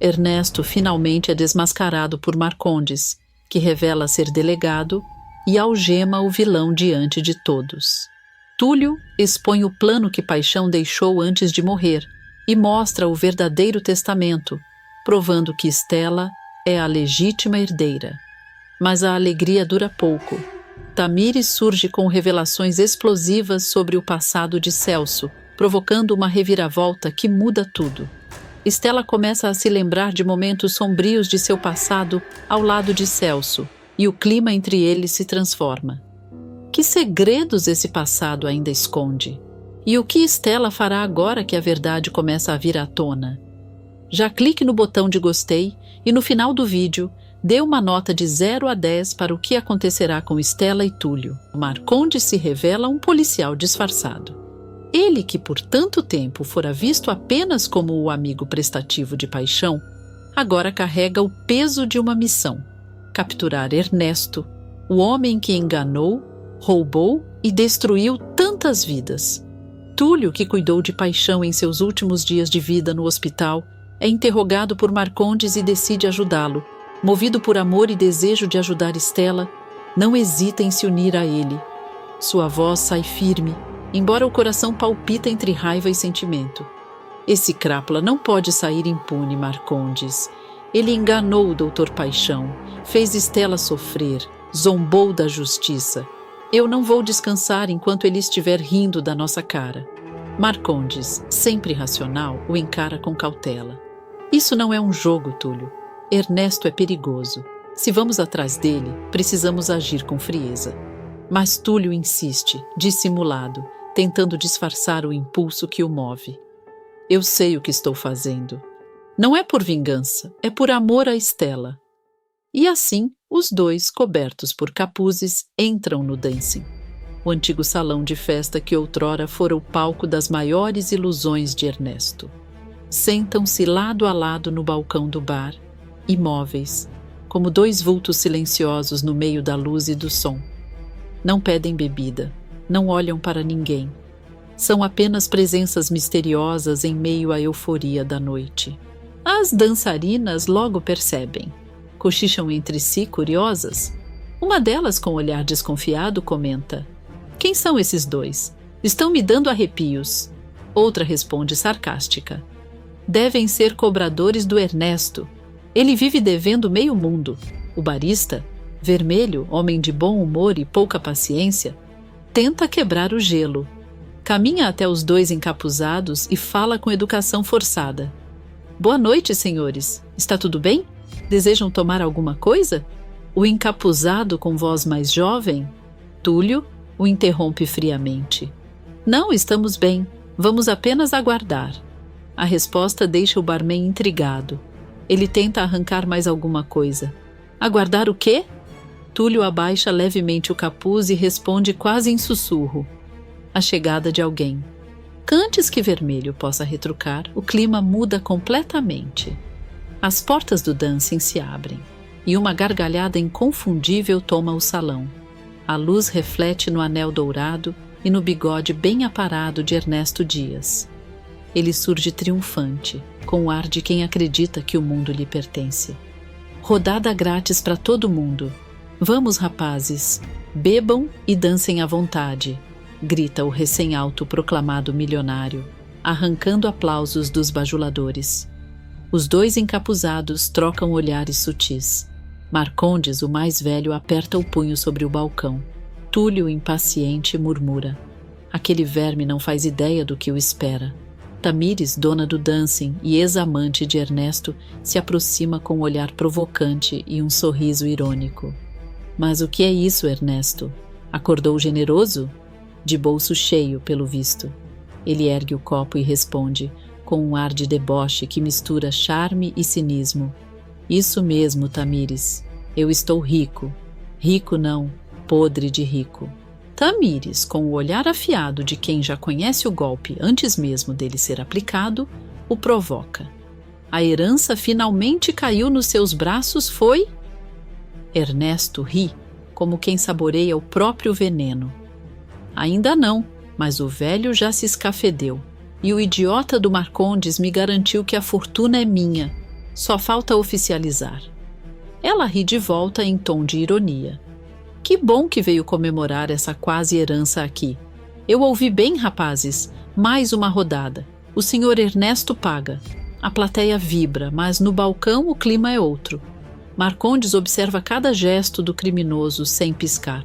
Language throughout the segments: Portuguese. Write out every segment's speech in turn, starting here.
Ernesto finalmente é desmascarado por Marcondes, que revela ser delegado e algema o vilão diante de todos. Túlio expõe o plano que Paixão deixou antes de morrer e mostra o verdadeiro testamento, provando que Stella é a legítima herdeira. Mas a alegria dura pouco. Tamires surge com revelações explosivas sobre o passado de Celso, provocando uma reviravolta que muda tudo. Stella começa a se lembrar de momentos sombrios de seu passado ao lado de Celso, e o clima entre eles se transforma. Que segredos esse passado ainda esconde? E o que Stella fará agora que a verdade começa a vir à tona? Já clique no botão de gostei e no final do vídeo dê uma nota de 0 a 10 para o que acontecerá com Stella e Túlio. Marcondes se revela um policial disfarçado. Ele, que por tanto tempo fora visto apenas como o amigo prestativo de Paixão, agora carrega o peso de uma missão: capturar Ernesto, o homem que enganou, roubou e destruiu tantas vidas. Túlio, que cuidou de Paixão em seus últimos dias de vida no hospital, é interrogado por Marcondes e decide ajudá-lo. Movido por amor e desejo de ajudar Stella, não hesita em se unir a ele. Sua voz sai firme, embora o coração palpita entre raiva e sentimento. Esse crápula não pode sair impune, Marcondes. Ele enganou o Dr. Paixão, fez Stella sofrer, zombou da justiça. Eu não vou descansar enquanto ele estiver rindo da nossa cara. Marcondes, sempre racional, o encara com cautela. Isso não é um jogo, Túlio. Ernesto é perigoso. Se vamos atrás dele, precisamos agir com frieza. Mas Túlio insiste, dissimulado, tentando disfarçar o impulso que o move. Eu sei o que estou fazendo. Não é por vingança, é por amor a Stella. E assim, os dois, cobertos por capuzes, entram no dancing, o antigo salão de festa que outrora fora o palco das maiores ilusões de Ernesto. Sentam-se lado a lado no balcão do bar, imóveis, como dois vultos silenciosos no meio da luz e do som. Não pedem bebida, não olham para ninguém. São apenas presenças misteriosas em meio à euforia da noite. As dançarinas logo percebem. Cochicham entre si, curiosas. Uma delas, com olhar desconfiado, comenta: "Quem são esses dois? Estão me dando arrepios." Outra responde sarcástica: "Devem ser cobradores do Ernesto. Ele vive devendo meio mundo." O barista, vermelho, homem de bom humor e pouca paciência, tenta quebrar o gelo. Caminha até os dois encapuzados e fala com educação forçada: "Boa noite, senhores. Está tudo bem? Desejam tomar alguma coisa?" O encapuzado, com voz mais jovem, Túlio, o interrompe friamente: "Não, estamos bem. Vamos apenas aguardar." A resposta deixa o barman intrigado. Ele tenta arrancar mais alguma coisa. "Aguardar o quê?" Túlio abaixa levemente o capuz e responde quase em sussurro: "A chegada de alguém." Antes que Vermelho possa retrucar, o clima muda completamente. As portas do dancing se abrem e uma gargalhada inconfundível toma o salão. A luz reflete no anel dourado e no bigode bem aparado de Ernesto Dias. Ele surge triunfante, com o ar de quem acredita que o mundo lhe pertence. "Rodada grátis para todo mundo. Vamos, rapazes, bebam e dancem à vontade", grita o recém-autoproclamado milionário, arrancando aplausos dos bajuladores. Os dois encapuzados trocam olhares sutis. Marcondes, o mais velho, aperta o punho sobre o balcão. Túlio, impaciente, murmura: "Aquele verme não faz ideia do que o espera." Tamires, dona do dancing e ex-amante de Ernesto, se aproxima com um olhar provocante e um sorriso irônico. "Mas o que é isso, Ernesto? Acordou generoso?" De bolso cheio, pelo visto. Ele ergue o copo e responde, com um ar de deboche que mistura charme e cinismo: "Isso mesmo, Tamires. Eu estou rico. Rico não, podre de rico." Tamires, com o olhar afiado de quem já conhece o golpe antes mesmo dele ser aplicado, o provoca. A herança finalmente caiu nos seus braços, foi? Ernesto ri, como quem saboreia o próprio veneno. "Ainda não, mas o velho já se escafedeu. E o idiota do Marcondes me garantiu que a fortuna é minha. Só falta oficializar. Ela ri de volta em tom de ironia. Que bom que veio comemorar essa quase herança aqui. Eu ouvi bem, rapazes. Mais uma rodada. O senhor Ernesto paga. A plateia vibra, mas no balcão o clima é outro. Marcondes observa cada gesto do criminoso sem piscar.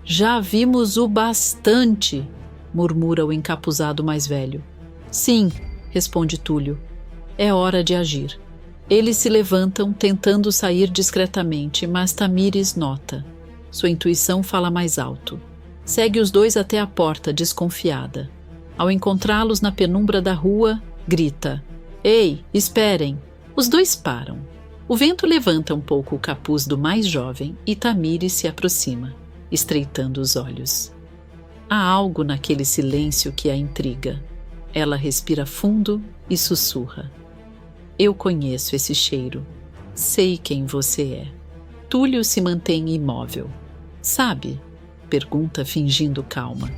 Já vimos o bastante, murmura o encapuzado mais velho. Sim, responde Túlio. É hora de agir. Eles se levantam, tentando sair discretamente, mas Tamires nota. Sua intuição fala mais alto. Segue os dois até a porta, desconfiada. Ao encontrá-los na penumbra da rua, grita: Ei, esperem! Os dois param. O vento levanta um pouco o capuz do mais jovem e Tamires se aproxima, estreitando os olhos. Há algo naquele silêncio que a intriga. Ela respira fundo e sussurra. Eu conheço esse cheiro. Sei quem você é. Túlio se mantém imóvel. Sabe? Pergunta fingindo calma.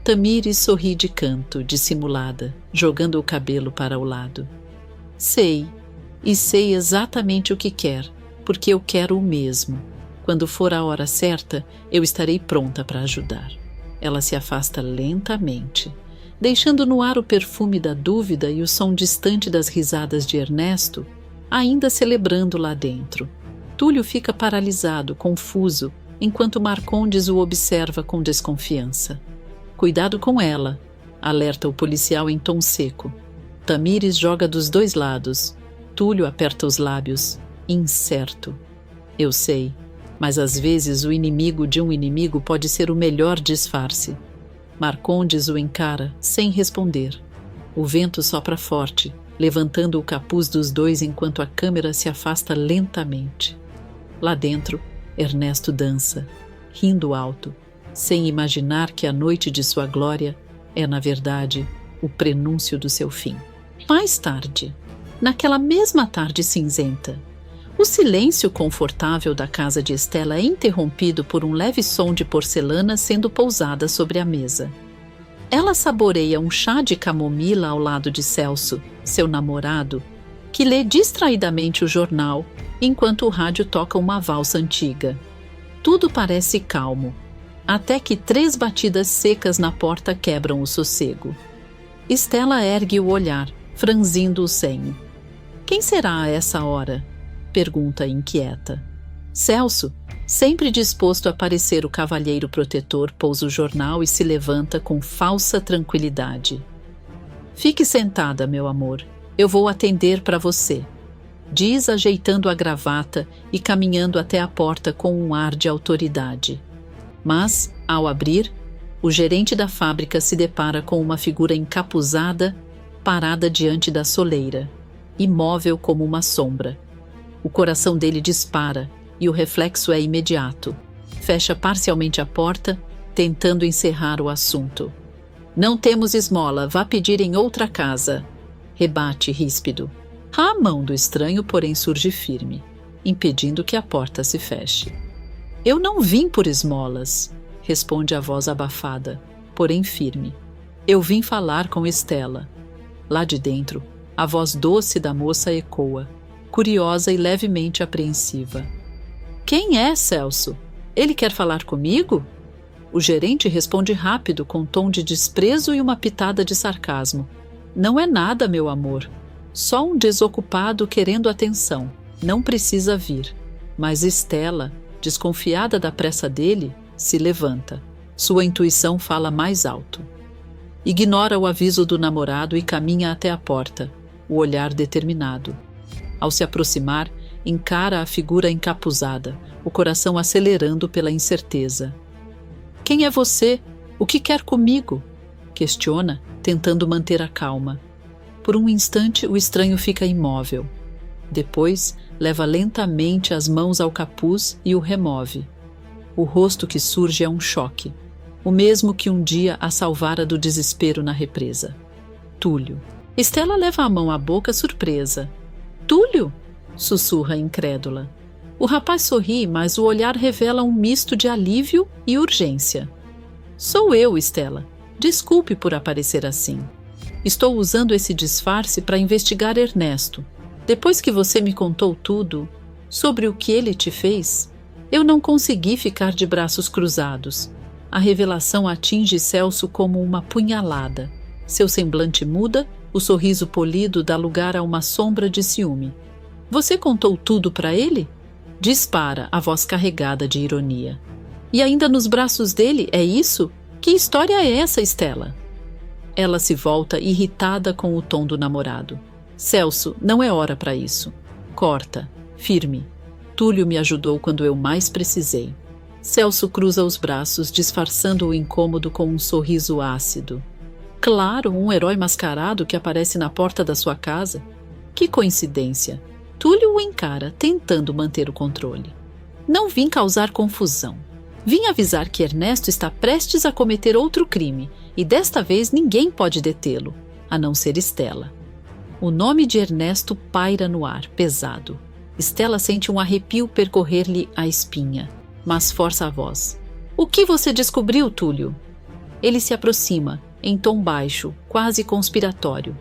Tamires sorri de canto, dissimulada, jogando o cabelo para o lado. Sei. E sei exatamente o que quer, porque eu quero o mesmo. Quando for a hora certa, eu estarei pronta para ajudar. Ela se afasta lentamente, deixando no ar o perfume da dúvida e o som distante das risadas de Ernesto, ainda celebrando lá dentro. Túlio fica paralisado, confuso, enquanto Marcondes o observa com desconfiança. Cuidado com ela, alerta o policial em tom seco. Tamires joga dos dois lados. Túlio aperta os lábios, incerto. Eu sei, mas às vezes o inimigo de um inimigo pode ser o melhor disfarce. Marcondes o encara, sem responder. O vento sopra forte, levantando o capuz dos dois enquanto a câmera se afasta lentamente. Lá dentro, Ernesto dança, rindo alto, sem imaginar que a noite de sua glória é, na verdade, o prenúncio do seu fim. Mais tarde, naquela mesma tarde cinzenta, o silêncio confortável da casa de Estela é interrompido por um leve som de porcelana sendo pousada sobre a mesa. Ela saboreia um chá de camomila ao lado de Celso, seu namorado, que lê distraidamente o jornal enquanto o rádio toca uma valsa antiga. Tudo parece calmo, até que 3 batidas secas na porta quebram o sossego. Estela ergue o olhar, franzindo o senho. Quem será a essa hora? Pergunta inquieta. Celso, sempre disposto a parecer o cavalheiro protetor, pousa o jornal e se levanta com falsa tranquilidade. Fique sentada, meu amor. Eu vou atender para você, diz ajeitando a gravata e caminhando até a porta com um ar de autoridade. Mas, ao abrir, o gerente da fábrica se depara com uma figura encapuzada, parada diante da soleira, imóvel como uma sombra. O coração dele dispara e o reflexo é imediato. Fecha parcialmente a porta, tentando encerrar o assunto. Não temos esmola, vá pedir em outra casa, rebate ríspido. A mão do estranho, porém, surge firme, impedindo que a porta se feche. Eu não vim por esmolas, responde a voz abafada, porém firme. Eu vim falar com Estela. Lá de dentro, a voz doce da moça ecoa, curiosa e levemente apreensiva. Quem é, Celso? Ele quer falar comigo? O gerente responde rápido, com tom de desprezo e uma pitada de sarcasmo. Não é nada, meu amor. Só um desocupado querendo atenção. Não precisa vir. Mas Estela, desconfiada da pressa dele, se levanta. Sua intuição fala mais alto. Ignora o aviso do namorado e caminha até a porta, o olhar determinado. Ao se aproximar, encara a figura encapuzada, o coração acelerando pela incerteza. Quem é você? O que quer comigo? Questiona, tentando manter a calma. Por um instante, o estranho fica imóvel. Depois, leva lentamente as mãos ao capuz e o remove. O rosto que surge é um choque, o mesmo que um dia a salvara do desespero na represa. Túlio. Estela leva a mão à boca, surpresa. Túlio? Sussurra incrédula. O rapaz sorri, mas o olhar revela um misto de alívio e urgência. Sou eu, Estela. Desculpe por aparecer assim. Estou usando esse disfarce para investigar Ernesto. Depois que você me contou tudo sobre o que ele te fez, eu não consegui ficar de braços cruzados. A revelação atinge Celso como uma punhalada. Seu semblante muda, o sorriso polido dá lugar a uma sombra de ciúme. Você contou tudo para ele? Dispara a voz carregada de ironia. E ainda nos braços dele, é isso? Que história é essa, Stella? Ela se volta irritada com o tom do namorado. Celso, não é hora para isso. Corta, firme. Túlio me ajudou quando eu mais precisei. Celso cruza os braços, disfarçando o incômodo com um sorriso ácido. Claro, um herói mascarado que aparece na porta da sua casa. Que coincidência. Túlio o encara, tentando manter o controle. Não vim causar confusão. Vim avisar que Ernesto está prestes a cometer outro crime, e desta vez ninguém pode detê-lo, a não ser Stella. O nome de Ernesto paira no ar, pesado. Stella sente um arrepio percorrer-lhe a espinha, mas força a voz. O que você descobriu, Túlio? Ele se aproxima, em tom baixo, quase conspiratório.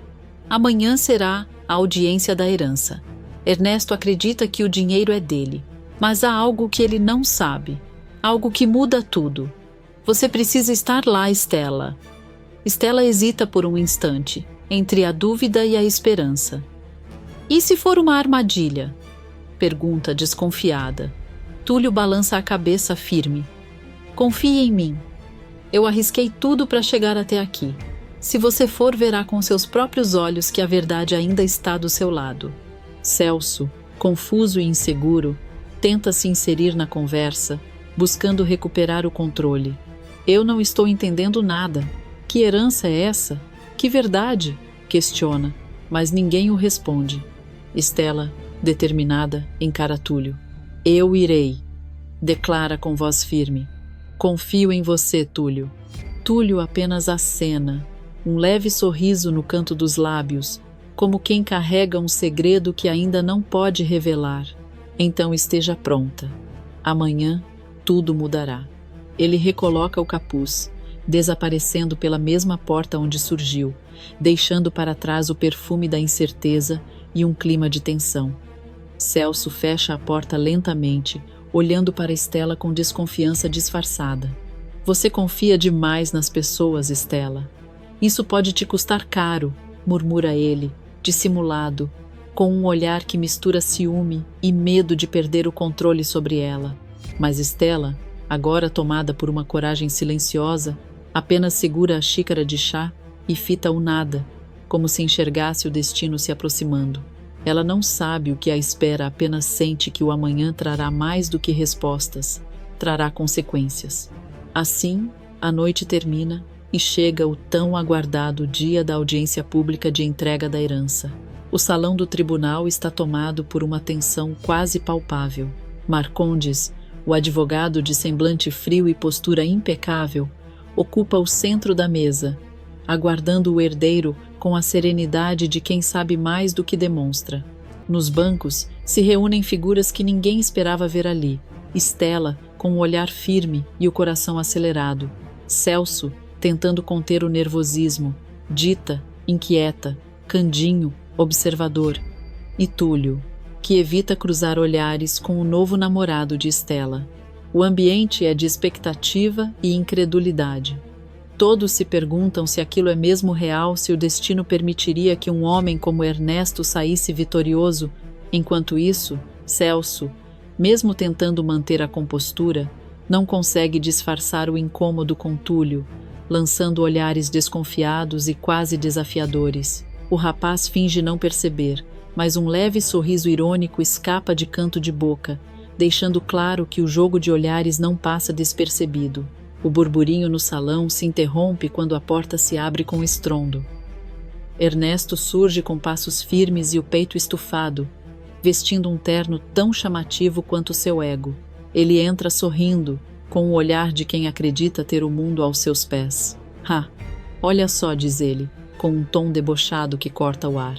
Amanhã será a audiência da herança. Ernesto acredita que o dinheiro é dele, mas há algo que ele não sabe, algo que muda tudo. Você precisa estar lá, Stella. Stella hesita por um instante, entre a dúvida e a esperança. E se for uma armadilha? Pergunta desconfiada. Túlio balança a cabeça firme. Confie em mim. Eu arrisquei tudo para chegar até aqui. Se você for, verá com seus próprios olhos que a verdade ainda está do seu lado. Celso, confuso e inseguro, tenta se inserir na conversa, buscando recuperar o controle. Eu não estou entendendo nada. Que herança é essa? Que verdade? Questiona, mas ninguém o responde. Stella, determinada, encara Túlio. Eu irei, declara com voz firme. Confio em você, Túlio. Túlio apenas acena, um leve sorriso no canto dos lábios, como quem carrega um segredo que ainda não pode revelar. Então esteja pronta. Amanhã tudo mudará. Ele recoloca o capuz, desaparecendo pela mesma porta onde surgiu, deixando para trás o perfume da incerteza e um clima de tensão. Celso fecha a porta lentamente, olhando para Stella com desconfiança disfarçada. Você confia demais nas pessoas, Stella. Isso pode te custar caro, murmura ele, dissimulado, com um olhar que mistura ciúme e medo de perder o controle sobre ela. Mas Stella, agora tomada por uma coragem silenciosa, apenas segura a xícara de chá e fita o nada, como se enxergasse o destino se aproximando. Ela não sabe o que a espera, apenas sente que o amanhã trará mais do que respostas, trará consequências. Assim, a noite termina e chega o tão aguardado dia da audiência pública de entrega da herança. O salão do tribunal está tomado por uma tensão quase palpável. Marcondes, o advogado de semblante frio e postura impecável, ocupa o centro da mesa, aguardando o herdeiro com a serenidade de quem sabe mais do que demonstra. Nos bancos se reúnem figuras que ninguém esperava ver ali. Stella, com o olhar firme e o coração acelerado. Celso, tentando conter o nervosismo. Dita, inquieta. Candinho, observador. E Túlio, que evita cruzar olhares com o novo namorado de Stella. O ambiente é de expectativa e incredulidade. Todos se perguntam se aquilo é mesmo real, se o destino permitiria que um homem como Ernesto saísse vitorioso. Enquanto isso, Celso, mesmo tentando manter a compostura, não consegue disfarçar o incômodo com Túlio, lançando olhares desconfiados e quase desafiadores. O rapaz finge não perceber, mas um leve sorriso irônico escapa de canto de boca, deixando claro que o jogo de olhares não passa despercebido. O burburinho no salão se interrompe quando a porta se abre com estrondo. Ernesto surge com passos firmes e o peito estufado, vestindo um terno tão chamativo quanto seu ego. Ele entra sorrindo, com o olhar de quem acredita ter o mundo aos seus pés. Olha só, diz ele, com um tom debochado que corta o ar.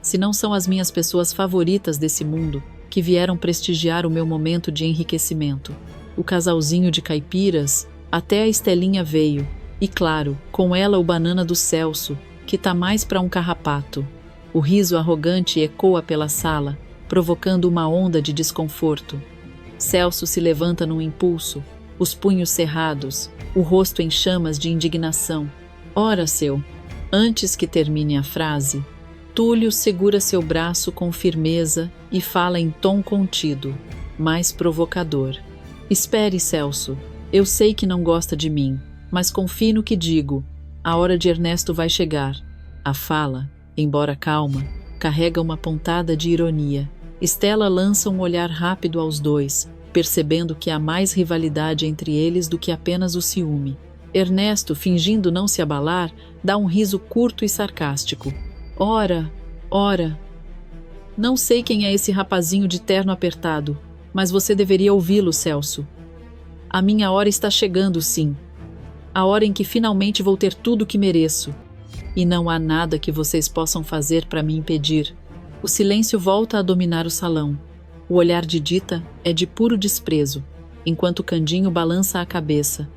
Se não são as minhas pessoas favoritas desse mundo que vieram prestigiar o meu momento de enriquecimento. O casalzinho de caipiras, até a Estelinha veio, e claro, com ela o banana do Celso, que tá mais para um carrapato. O riso arrogante ecoa pela sala, provocando uma onda de desconforto. Celso se levanta num impulso, os punhos cerrados, o rosto em chamas de indignação. Ora, seu! Antes que termine a frase, Túlio segura seu braço com firmeza e fala em tom contido, mais provocador. Espere, Celso. Eu sei que não gosta de mim, mas confie no que digo. A hora de Ernesto vai chegar. A fala, embora calma, carrega uma pontada de ironia. Stella lança um olhar rápido aos dois, percebendo que há mais rivalidade entre eles do que apenas o ciúme. Ernesto, fingindo não se abalar, dá um riso curto e sarcástico. Ora, ora. Não sei quem é esse rapazinho de terno apertado, mas você deveria ouvi-lo, Celso. A minha hora está chegando, sim. A hora em que finalmente vou ter tudo o que mereço. E não há nada que vocês possam fazer para me impedir. O silêncio volta a dominar o salão. O olhar de Dita é de puro desprezo, enquanto Candinho balança a cabeça.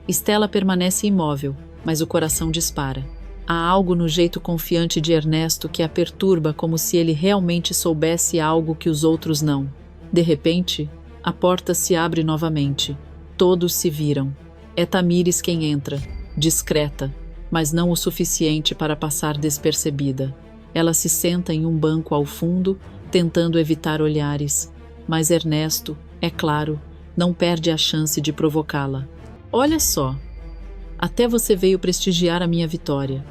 Stella permanece imóvel, mas o coração dispara. Há algo no jeito confiante de Ernesto que a perturba, como se ele realmente soubesse algo que os outros não. De repente, a porta se abre novamente. Todos se viram. É Tamires quem entra, discreta, mas não o suficiente para passar despercebida. Ela se senta em um banco ao fundo, tentando evitar olhares, mas Ernesto, é claro, não perde a chance de provocá-la. Olha só, até você veio prestigiar a minha vitória.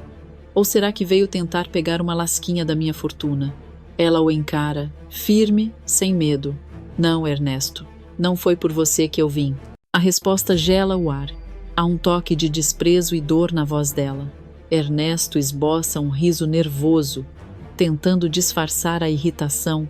Ou será que veio tentar pegar uma lasquinha da minha fortuna? Ela o encara, firme, sem medo. Não, Ernesto, não foi por você que eu vim. A resposta gela o ar. Há um toque de desprezo e dor na voz dela. Ernesto esboça um riso nervoso, tentando disfarçar a irritação,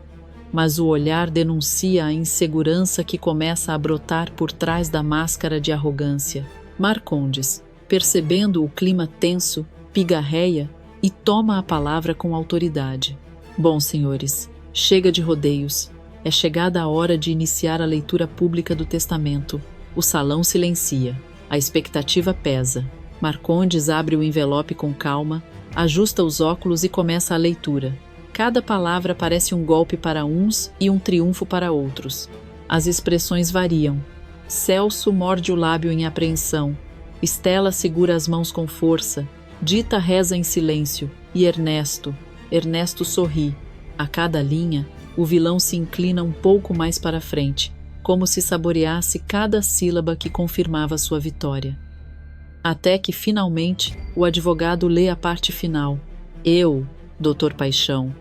mas o olhar denuncia a insegurança que começa a brotar por trás da máscara de arrogância. Marcondes, percebendo o clima tenso, pigarreia e toma a palavra com autoridade. Bom, senhores, chega de rodeios. É chegada a hora de iniciar a leitura pública do testamento. O salão silencia. A expectativa pesa. Marcondes abre o envelope com calma, ajusta os óculos e começa a leitura. Cada palavra parece um golpe para uns e um triunfo para outros. As expressões variam. Celso morde o lábio em apreensão. Stella segura as mãos com força. Dita reza em silêncio. E Ernesto sorri. A cada linha, o vilão se inclina um pouco mais para frente, como se saboreasse cada sílaba que confirmava sua vitória. Até que, finalmente, o advogado lê a parte final. Eu, Dr. Paixão,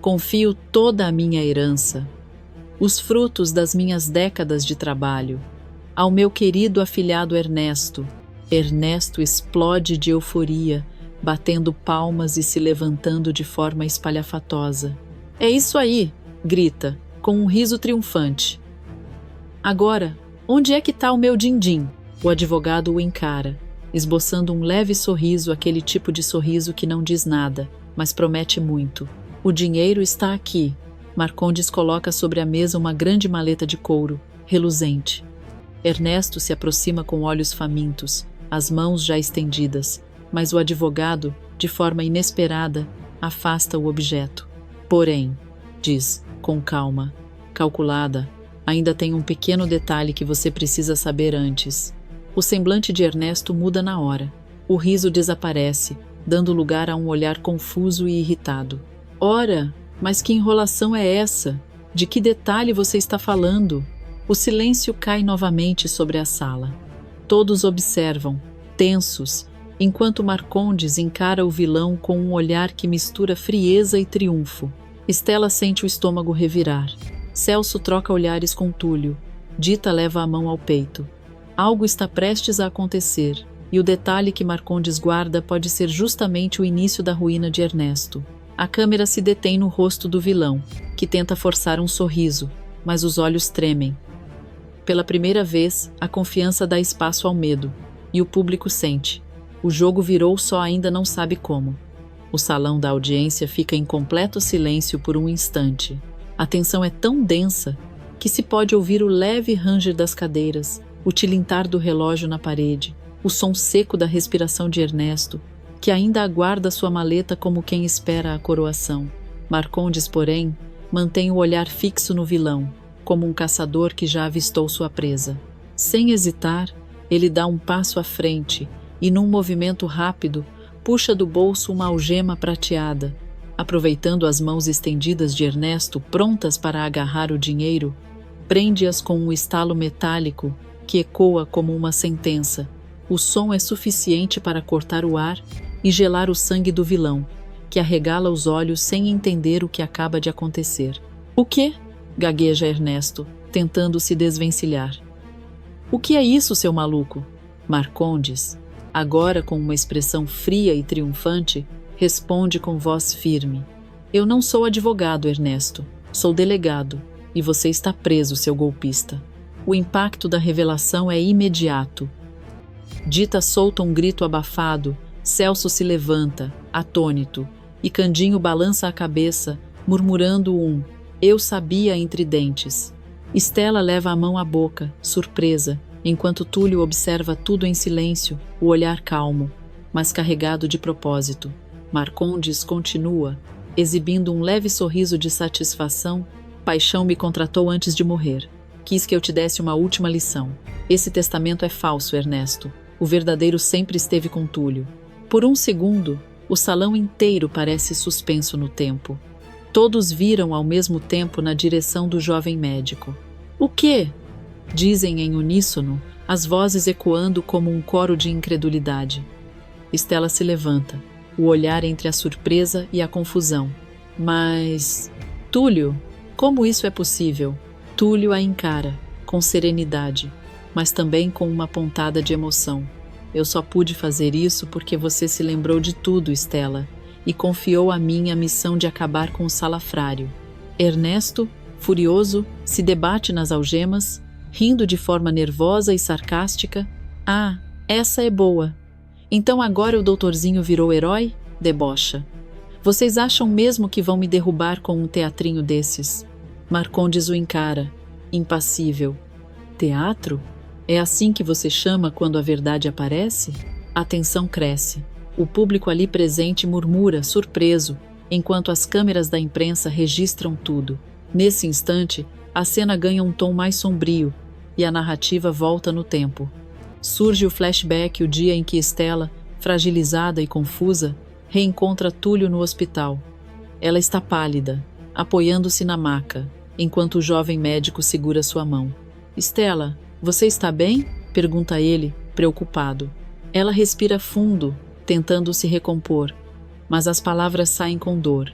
confio toda a minha herança, os frutos das minhas décadas de trabalho, ao meu querido afilhado Ernesto. Ernesto explode de euforia, batendo palmas e se levantando de forma espalhafatosa. É isso aí, grita, com um riso triunfante. Agora, onde é que está o meu din-din? O advogado o encara, esboçando um leve sorriso, aquele tipo de sorriso que não diz nada, mas promete muito. O dinheiro está aqui. Marcondes coloca sobre a mesa uma grande maleta de couro, reluzente. Ernesto se aproxima com olhos famintos, as mãos já estendidas, mas o advogado, de forma inesperada, afasta o objeto. Porém, diz, com calma, calculada, ainda tem um pequeno detalhe que você precisa saber antes. O semblante de Ernesto muda na hora. O riso desaparece, dando lugar a um olhar confuso e irritado. Ora, mas que enrolação é essa? De que detalhe você está falando? O silêncio cai novamente sobre a sala. Todos observam, tensos, enquanto Marcondes encara o vilão com um olhar que mistura frieza e triunfo. Stella sente o estômago revirar. Celso troca olhares com Túlio. Dita leva a mão ao peito. Algo está prestes a acontecer, e o detalhe que Marcondes guarda pode ser justamente o início da ruína de Ernesto. A câmera se detém no rosto do vilão, que tenta forçar um sorriso, mas os olhos tremem. Pela primeira vez, a confiança dá espaço ao medo, e o público sente. O jogo virou, só ainda não sabe como. O salão da audiência fica em completo silêncio por um instante. A tensão é tão densa que se pode ouvir o leve ranger das cadeiras, o tilintar do relógio na parede, o som seco da respiração de Ernesto, que ainda aguarda sua maleta como quem espera a coroação. Marcondes, porém, mantém o olhar fixo no vilão, como um caçador que já avistou sua presa. Sem hesitar, ele dá um passo à frente e, num movimento rápido, puxa do bolso uma algema prateada. Aproveitando as mãos estendidas de Ernesto prontas para agarrar o dinheiro, prende-as com um estalo metálico que ecoa como uma sentença. O som é suficiente para cortar o ar e gelar o sangue do vilão, que arregala os olhos sem entender o que acaba de acontecer. "O quê?" gagueja Ernesto, tentando se desvencilhar. "O que é isso, seu maluco?" Marcondes, agora com uma expressão fria e triunfante, responde com voz firme: "Eu não sou advogado, Ernesto. Sou delegado, e você está preso, seu golpista." O impacto da revelação é imediato. Dita solta um grito abafado, Celso se levanta, atônito, e Candinho balança a cabeça, murmurando um "eu sabia" entre dentes. Estela leva a mão à boca, surpresa, enquanto Túlio observa tudo em silêncio, o olhar calmo, mas carregado de propósito. Marcondes continua, exibindo um leve sorriso de satisfação. "Paixão me contratou antes de morrer. Quis que eu te desse uma última lição. Esse testamento é falso, Ernesto. O verdadeiro sempre esteve com Túlio." Por um segundo, o salão inteiro parece suspenso no tempo. Todos viram ao mesmo tempo na direção do jovem médico. "O quê?" dizem em uníssono, as vozes ecoando como um coro de incredulidade. Estela se levanta, o olhar entre a surpresa e a confusão. "Mas... Túlio, como isso é possível?" Túlio a encara, com serenidade, mas também com uma pontada de emoção. "Eu só pude fazer isso porque você se lembrou de tudo, Estela, e confiou a mim a missão de acabar com o salafrário." Ernesto, furioso, se debate nas algemas, rindo de forma nervosa e sarcástica. "Ah, essa é boa. Então agora o doutorzinho virou herói?" debocha. "Vocês acham mesmo que vão me derrubar com um teatrinho desses?" Marcondes o encara, impassível. "Teatro? É assim que você chama quando a verdade aparece?" A tensão cresce. O público ali presente murmura, surpreso, enquanto as câmeras da imprensa registram tudo. Nesse instante, a cena ganha um tom mais sombrio e a narrativa volta no tempo. Surge o flashback, o dia em que Estela, fragilizada e confusa, reencontra Túlio no hospital. Ela está pálida, apoiando-se na maca, enquanto o jovem médico segura sua mão. "Estela, você está bem?" pergunta ele, preocupado. Ela respira fundo, tentando se recompor, mas as palavras saem com dor.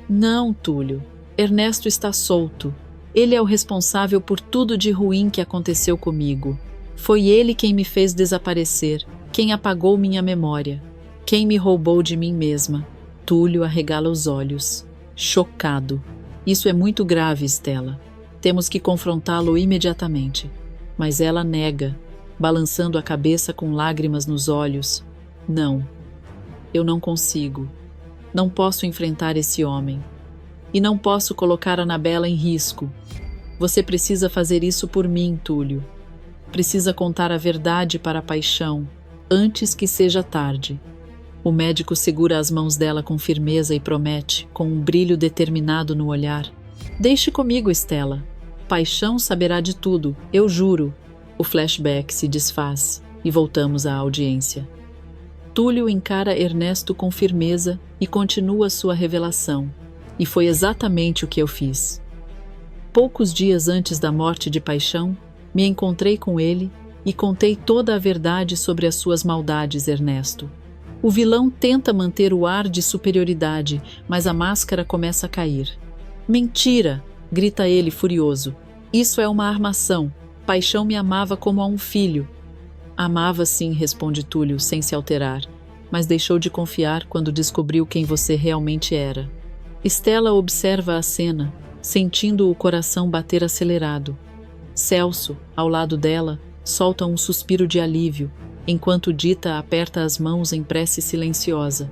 "Não, Túlio. Ernesto está solto. Ele é o responsável por tudo de ruim que aconteceu comigo. Foi ele quem me fez desaparecer, quem apagou minha memória, quem me roubou de mim mesma." Túlio arregala os olhos, chocado. "Isso é muito grave, Estela. Temos que confrontá-lo imediatamente." Mas ela nega, balançando a cabeça com lágrimas nos olhos. "Não, eu não consigo. Não posso enfrentar esse homem. E não posso colocar a Anabela em risco. Você precisa fazer isso por mim, Túlio. Precisa contar a verdade para a Paixão, antes que seja tarde." O médico segura as mãos dela com firmeza e promete, com um brilho determinado no olhar: "Deixe comigo, Estela. Paixão saberá de tudo, eu juro." O flashback se desfaz e voltamos à audiência. Túlio encara Ernesto com firmeza e continua sua revelação. "E foi exatamente o que eu fiz. Poucos dias antes da morte de Paixão, me encontrei com ele e contei toda a verdade sobre as suas maldades, Ernesto." O vilão tenta manter o ar de superioridade, mas a máscara começa a cair. "Mentira!" grita ele furioso. "Isso é uma armação. Paixão me amava como a um filho." "Amava sim", responde Túlio, sem se alterar, "mas deixou de confiar quando descobriu quem você realmente era." Estela observa a cena, sentindo o coração bater acelerado. Celso, ao lado dela, solta um suspiro de alívio, enquanto Dita aperta as mãos em prece silenciosa.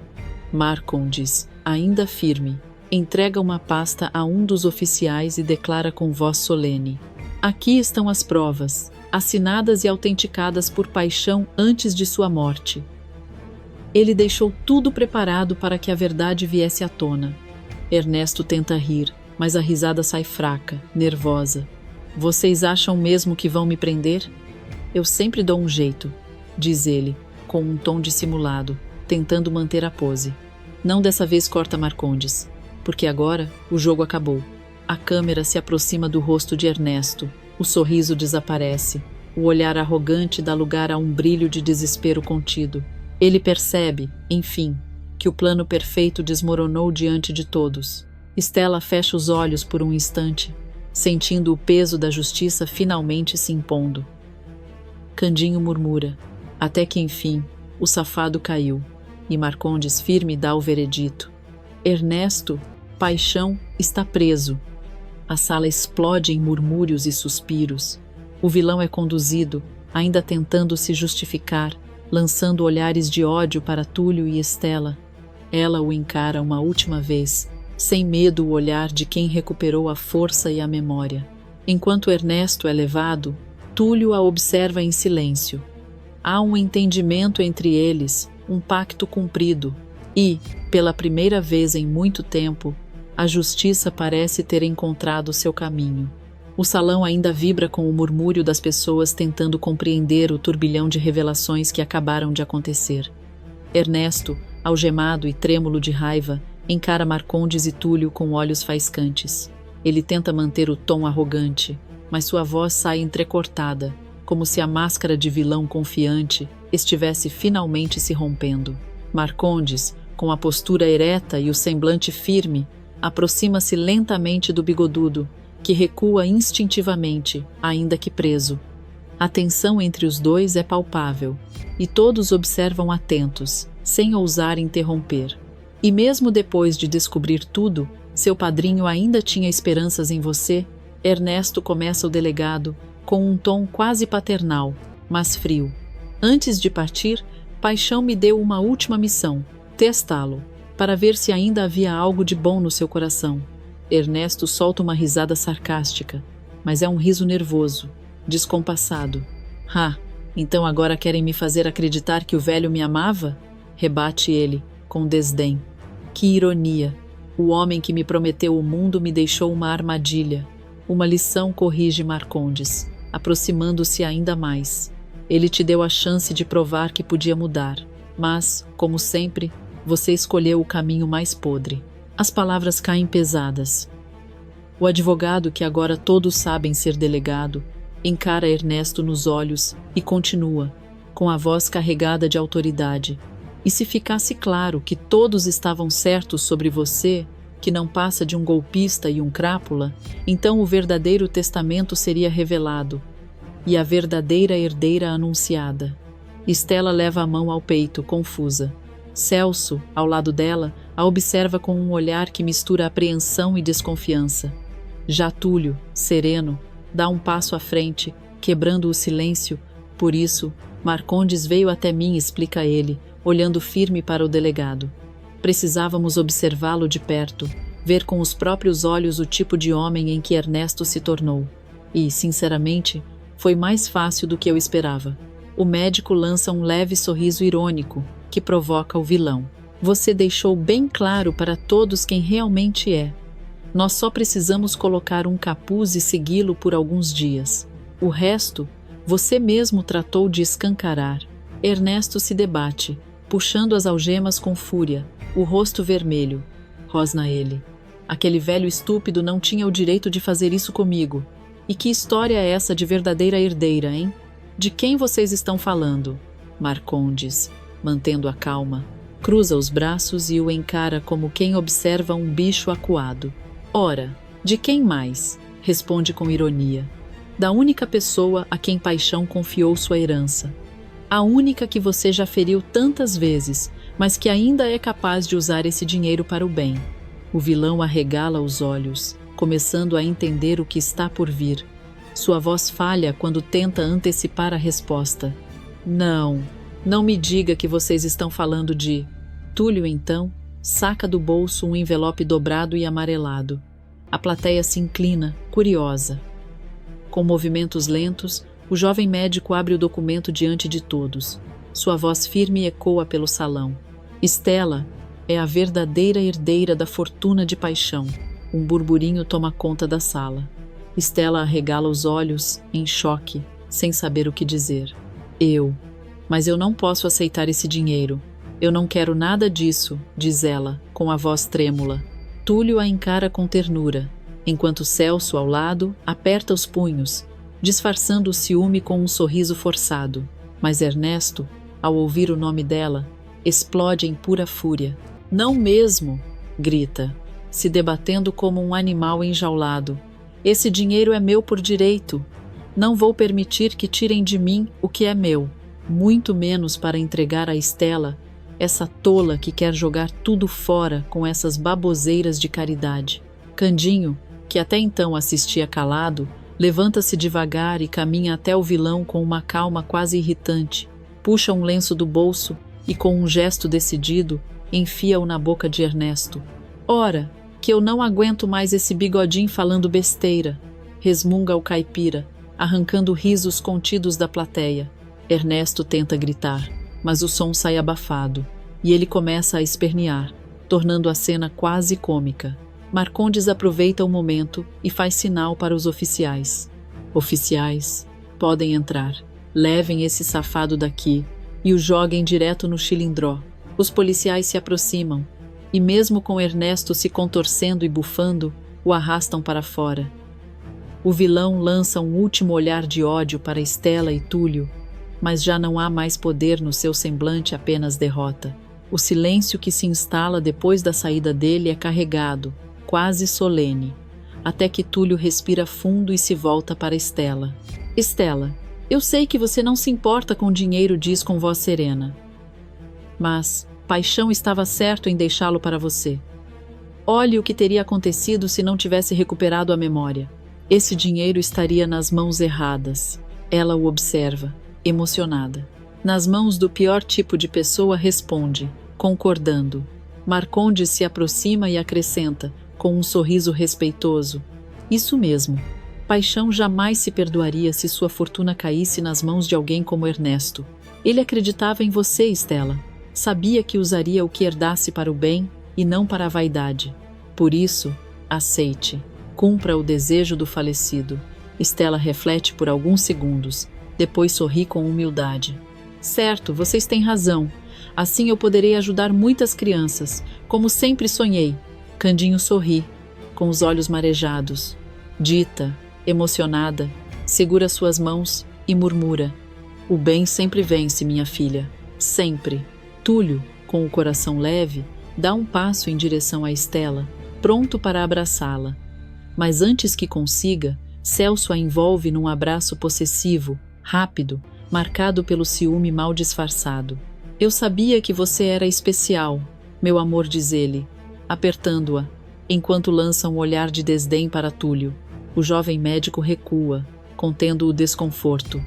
Marcondes, ainda firme, entrega uma pasta a um dos oficiais e declara com voz solene: "Aqui estão as provas, assinadas e autenticadas por Paixão antes de sua morte." Ele deixou tudo preparado para que a verdade viesse à tona. Ernesto tenta rir, mas a risada sai fraca, nervosa. Vocês acham mesmo que vão me prender? Eu sempre dou um jeito, diz ele, com um tom dissimulado, tentando manter a pose. Não dessa vez, corta Marcondes, porque agora o jogo acabou. A câmera se aproxima do rosto de Ernesto, o sorriso desaparece, o olhar arrogante dá lugar a um brilho de desespero contido. Ele percebe, enfim, que o plano perfeito desmoronou diante de todos. Stella fecha os olhos por um instante, sentindo o peso da justiça finalmente se impondo. Candinho murmura, até que enfim, o safado caiu, e Marcondes firme dá o veredito. Ernesto, Paixão, está preso. A sala explode em murmúrios e suspiros. O vilão é conduzido, ainda tentando se justificar, lançando olhares de ódio para Túlio e Stella. Ela o encara uma última vez, sem medo o olhar de quem recuperou a força e a memória. Enquanto Ernesto é levado, Túlio a observa em silêncio. Há um entendimento entre eles, um pacto cumprido, e, pela primeira vez em muito tempo, a justiça parece ter encontrado seu caminho. O salão ainda vibra com o murmúrio das pessoas tentando compreender o turbilhão de revelações que acabaram de acontecer. Ernesto, algemado e trêmulo de raiva, encara Marcondes e Túlio com olhos faiscantes. Ele tenta manter o tom arrogante, mas sua voz sai entrecortada, como se a máscara de vilão confiante estivesse finalmente se rompendo. Marcondes, com a postura ereta e o semblante firme, aproxima-se lentamente do bigodudo, que recua instintivamente, ainda que preso. A tensão entre os dois é palpável, e todos observam atentos, sem ousar interromper. E mesmo depois de descobrir tudo, seu padrinho ainda tinha esperanças em você, Ernesto começa o delegado, com um tom quase paternal, mas frio. Antes de partir, Paixão me deu uma última missão, testá-lo, para ver se ainda havia algo de bom no seu coração. Ernesto solta uma risada sarcástica, mas é um riso nervoso, descompassado. Então agora querem me fazer acreditar que o velho me amava? Rebate ele, com desdém. Que ironia! O homem que me prometeu o mundo me deixou uma armadilha. Uma lição, corrige Marcondes, aproximando-se ainda mais. Ele te deu a chance de provar que podia mudar, mas, como sempre, você escolheu o caminho mais podre. As palavras caem pesadas. O advogado, que agora todos sabem ser delegado, encara Ernesto nos olhos e continua, com a voz carregada de autoridade. E se ficasse claro que todos estavam certos sobre você, que não passa de um golpista e um crápula, então o verdadeiro testamento seria revelado, e a verdadeira herdeira anunciada. Stella leva a mão ao peito, confusa. Celso, ao lado dela, a observa com um olhar que mistura apreensão e desconfiança. Já Túlio, sereno, dá um passo à frente, quebrando o silêncio. Por isso, Marcondes veio até mim, explica ele, olhando firme para o delegado. Precisávamos observá-lo de perto, ver com os próprios olhos o tipo de homem em que Ernesto se tornou. E, sinceramente, foi mais fácil do que eu esperava. O médico lança um leve sorriso irônico, que provoca o vilão. Você deixou bem claro para todos quem realmente é. Nós só precisamos colocar um capuz e segui-lo por alguns dias. O resto, você mesmo tratou de escancarar. Ernesto se debate, puxando as algemas com fúria, o rosto vermelho. Rosna ele. Aquele velho estúpido não tinha o direito de fazer isso comigo. E que história é essa de verdadeira herdeira, hein? De quem vocês estão falando? Marcondes, mantendo a calma, cruza os braços e o encara como quem observa um bicho acuado. Ora, de quem mais? Responde com ironia. Da única pessoa a quem Paixão confiou sua herança. A única que você já feriu tantas vezes, mas que ainda é capaz de usar esse dinheiro para o bem. O vilão arregala os olhos, começando a entender o que está por vir. Sua voz falha quando tenta antecipar a resposta. Não me diga que vocês estão falando de... Túlio, então, saca do bolso um envelope dobrado e amarelado. A plateia se inclina, curiosa. Com movimentos lentos, o jovem médico abre o documento diante de todos. Sua voz firme ecoa pelo salão. Estela é a verdadeira herdeira da fortuna de paixão. Um burburinho toma conta da sala. Estela arregala os olhos, em choque, sem saber o que dizer. Mas eu não posso aceitar esse dinheiro. Eu não quero nada disso, diz ela, com a voz trêmula. Túlio a encara com ternura, enquanto Celso, ao lado, aperta os punhos, disfarçando o ciúme com um sorriso forçado. Mas Ernesto, ao ouvir o nome dela, explode em pura fúria. Não mesmo, grita, se debatendo como um animal enjaulado. Esse dinheiro é meu por direito. Não vou permitir que tirem de mim o que é meu, muito menos para entregar a Estela, essa tola que quer jogar tudo fora com essas baboseiras de caridade. Candinho, que até então assistia calado, levanta-se devagar e caminha até o vilão com uma calma quase irritante, puxa um lenço do bolso e, com um gesto decidido, enfia-o na boca de Ernesto. Ora, que eu não aguento mais esse bigodinho falando besteira, resmunga o caipira, arrancando risos contidos da plateia. Ernesto tenta gritar, mas o som sai abafado, e ele começa a espernear, tornando a cena quase cômica. Marcondes aproveita o momento e faz sinal para os oficiais. Oficiais, podem entrar. Levem esse safado daqui e o joguem direto no chilindró. Os policiais se aproximam e, mesmo com Ernesto se contorcendo e bufando, o arrastam para fora. O vilão lança um último olhar de ódio para Estela e Túlio, mas já não há mais poder no seu semblante, apenas derrota. O silêncio que se instala depois da saída dele é carregado, quase solene, até que Túlio respira fundo e se volta para Estela. Estela, eu sei que você não se importa com dinheiro, diz com voz serena. Mas Paixão estava certo em deixá-lo para você. Olhe o que teria acontecido se não tivesse recuperado a memória. Esse dinheiro estaria nas mãos erradas. Ela o observa, emocionada. Nas mãos do pior tipo de pessoa, responde, concordando. Marcondes se aproxima e acrescenta, com um sorriso respeitoso. Isso mesmo. Paixão jamais se perdoaria se sua fortuna caísse nas mãos de alguém como Ernesto. Ele acreditava em você, Estela. Sabia que usaria o que herdasse para o bem e não para a vaidade. Por isso, aceite. Cumpra o desejo do falecido. Estela reflete por alguns segundos, depois sorri com humildade. Certo, vocês têm razão. Assim eu poderei ajudar muitas crianças, como sempre sonhei. Candinho sorri, com os olhos marejados. Dita, emocionada, segura suas mãos e murmura. O bem sempre vence, minha filha. Sempre. Túlio, com o coração leve, dá um passo em direção a Estela, pronto para abraçá-la. Mas antes que consiga, Celso a envolve num abraço possessivo, rápido, marcado pelo ciúme mal disfarçado. Eu sabia que você era especial, meu amor, diz ele, apertando-a, enquanto lança um olhar de desdém para Túlio. O jovem médico recua, contendo o desconforto.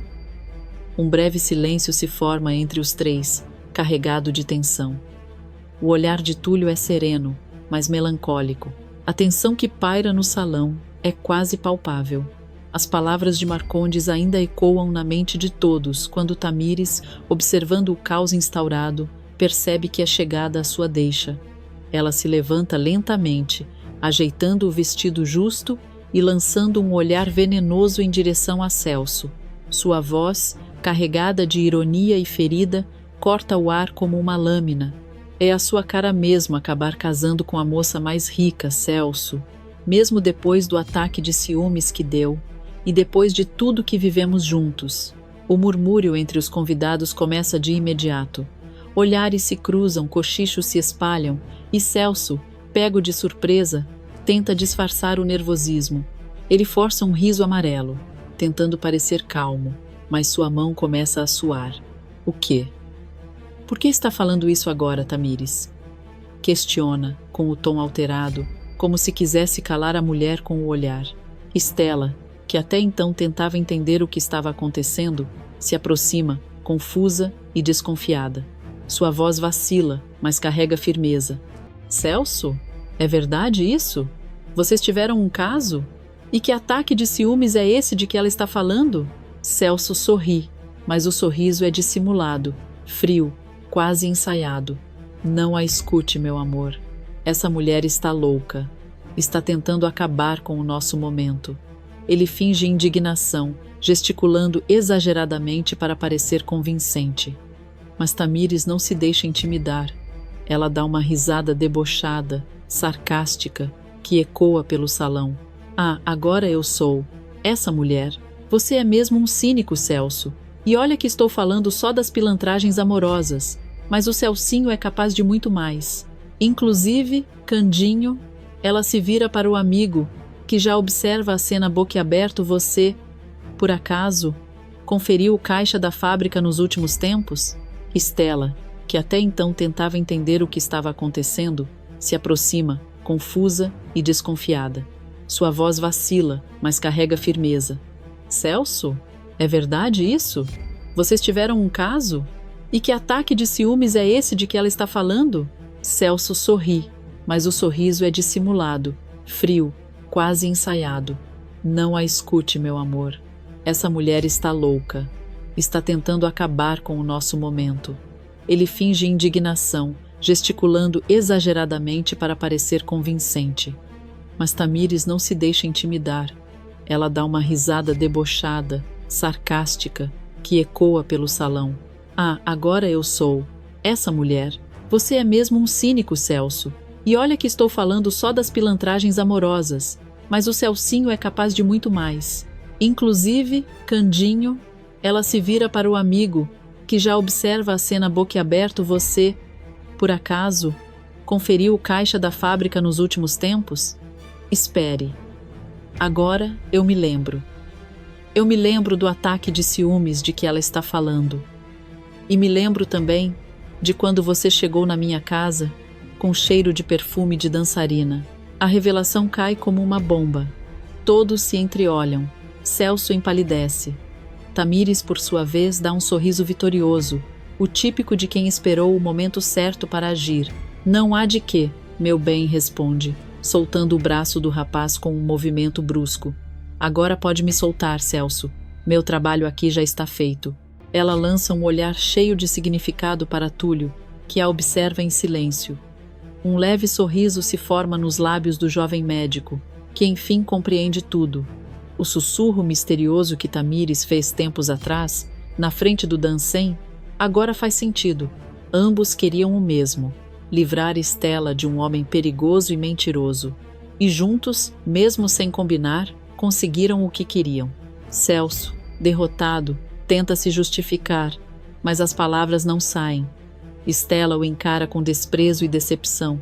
Um breve silêncio se forma entre os três, carregado de tensão. O olhar de Túlio é sereno, mas melancólico. A tensão que paira no salão é quase palpável. As palavras de Marcondes ainda ecoam na mente de todos quando Tamires, observando o caos instaurado, percebe que é chegada a sua deixa. Ela se levanta lentamente, ajeitando o vestido justo e lançando um olhar venenoso em direção a Celso. Sua voz, carregada de ironia e ferida, corta o ar como uma lâmina. É a sua cara mesmo acabar casando com a moça mais rica, Celso, mesmo depois do ataque de ciúmes que deu, e depois de tudo que vivemos juntos. O murmúrio entre os convidados começa de imediato. Olhares se cruzam, cochichos se espalham, e Celso, pego de surpresa, tenta disfarçar o nervosismo. Ele força um riso amarelo, tentando parecer calmo, mas sua mão começa a suar. O quê? Por que está falando isso agora, Tamires? Questiona, com o tom alterado, como se quisesse calar a mulher com o olhar. Estela, que até então tentava entender o que estava acontecendo, se aproxima, confusa e desconfiada. Sua voz vacila, mas carrega firmeza. Celso? É verdade isso? Vocês tiveram um caso? E que ataque de ciúmes é esse de que ela está falando? Celso sorri, mas o sorriso é dissimulado, frio, quase ensaiado. Não a escute, meu amor. Essa mulher está louca. Está tentando acabar com o nosso momento. Ele finge indignação, gesticulando exageradamente para parecer convincente. Mas Tamires não se deixa intimidar. Ela dá uma risada debochada, sarcástica, que ecoa pelo salão. Ah, agora eu sou essa mulher. Você é mesmo um cínico, Celso. E olha que estou falando só das pilantragens amorosas, mas o Celcinho é capaz de muito mais. Inclusive, Candinho, ela se vira para o amigo, que já observa a cena boquiaberto. Você, por acaso, conferiu o caixa da fábrica nos últimos tempos? Estela, que até então tentava entender o que estava acontecendo, se aproxima, confusa e desconfiada. Sua voz vacila, mas carrega firmeza. Celso? É verdade isso? Vocês tiveram um caso? E que ataque de ciúmes é esse de que ela está falando? Celso sorri, mas o sorriso é dissimulado, frio, quase ensaiado. Não a escute, meu amor. Essa mulher está louca. Está tentando acabar com o nosso momento. Ele finge indignação, gesticulando exageradamente para parecer convincente. Mas Tamires não se deixa intimidar. Ela dá uma risada debochada, sarcástica, que ecoa pelo salão. Ah, agora eu sou essa mulher. Você é mesmo um cínico, Celso. E olha que estou falando só das pilantragens amorosas, mas o Celcinho é capaz de muito mais. Inclusive, Candinho, ela se vira para o amigo, que já observa a cena boquiaberto. Você, por acaso, conferiu o caixa da fábrica nos últimos tempos? Espere. Agora eu me lembro. Eu me lembro do ataque de ciúmes de que ela está falando. E me lembro também de quando você chegou na minha casa com cheiro de perfume de dançarina. A revelação cai como uma bomba. Todos se entreolham. Celso empalidece. Tamires, por sua vez, dá um sorriso vitorioso, o típico de quem esperou o momento certo para agir. Não há de quê, meu bem, responde, soltando o braço do rapaz com um movimento brusco. Agora pode me soltar, Celso. Meu trabalho aqui já está feito. Ela lança um olhar cheio de significado para Túlio, que a observa em silêncio. Um leve sorriso se forma nos lábios do jovem médico, que enfim compreende tudo. O sussurro misterioso que Tamires fez tempos atrás, na frente do Dancem, agora faz sentido. Ambos queriam o mesmo: livrar Estela de um homem perigoso e mentiroso. E juntos, mesmo sem combinar, conseguiram o que queriam. Celso, derrotado, tenta se justificar, mas as palavras não saem. Estela o encara com desprezo e decepção.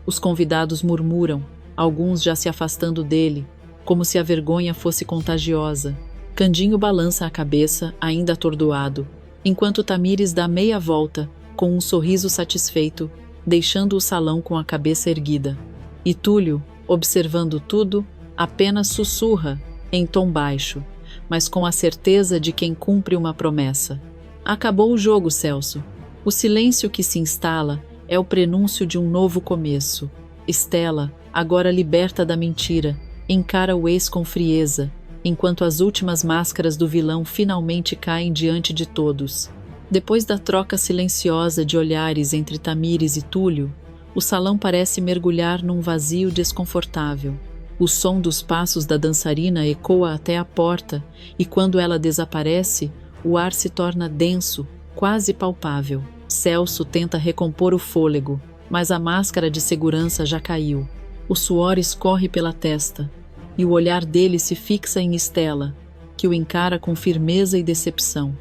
Os convidados murmuram, alguns já se afastando dele, como se a vergonha fosse contagiosa. Candinho balança a cabeça, ainda atordoado, enquanto Tamires dá meia volta, com um sorriso satisfeito, deixando o salão com a cabeça erguida. E Túlio, observando tudo, apenas sussurra, em tom baixo, mas com a certeza de quem cumpre uma promessa. Acabou o jogo, Celso. O silêncio que se instala é o prenúncio de um novo começo. Estela, agora liberta da mentira, encara o ex com frieza, enquanto as últimas máscaras do vilão finalmente caem diante de todos. Depois da troca silenciosa de olhares entre Tamires e Túlio, o salão parece mergulhar num vazio desconfortável. O som dos passos da dançarina ecoa até a porta, e quando ela desaparece, o ar se torna denso, quase palpável. Celso tenta recompor o fôlego, mas a máscara de segurança já caiu. O suor escorre pela testa, e o olhar dele se fixa em Estela, que o encara com firmeza e decepção.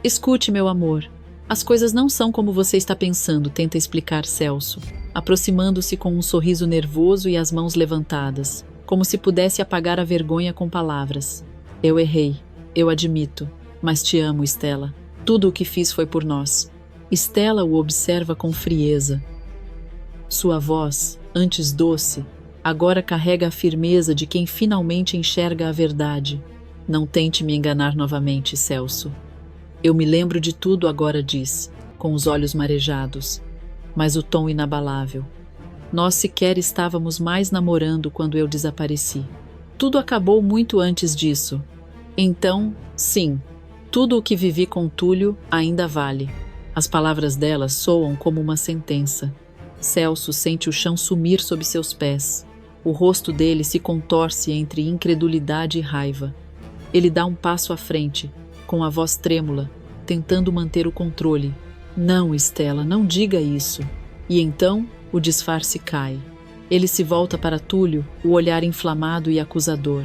Escute, meu amor. As coisas não são como você está pensando, tenta explicar Celso, aproximando-se com um sorriso nervoso e as mãos levantadas, como se pudesse apagar a vergonha com palavras. Eu errei, eu admito, mas te amo, Estela. Tudo o que fiz foi por nós. Estela o observa com frieza. Sua voz, antes doce, agora carrega a firmeza de quem finalmente enxerga a verdade. Não tente me enganar novamente, Celso. Eu me lembro de tudo agora, diz, com os olhos marejados, mas o tom inabalável. Nós sequer estávamos mais namorando quando eu desapareci. Tudo acabou muito antes disso. Então, sim, tudo o que vivi com Túlio ainda vale. As palavras dela soam como uma sentença. Celso sente o chão sumir sob seus pés. O rosto dele se contorce entre incredulidade e raiva. Ele dá um passo à frente, com a voz trêmula, tentando manter o controle. Não, Estela, não diga isso. E então o disfarce cai. Ele se volta para Túlio, o olhar inflamado e acusador.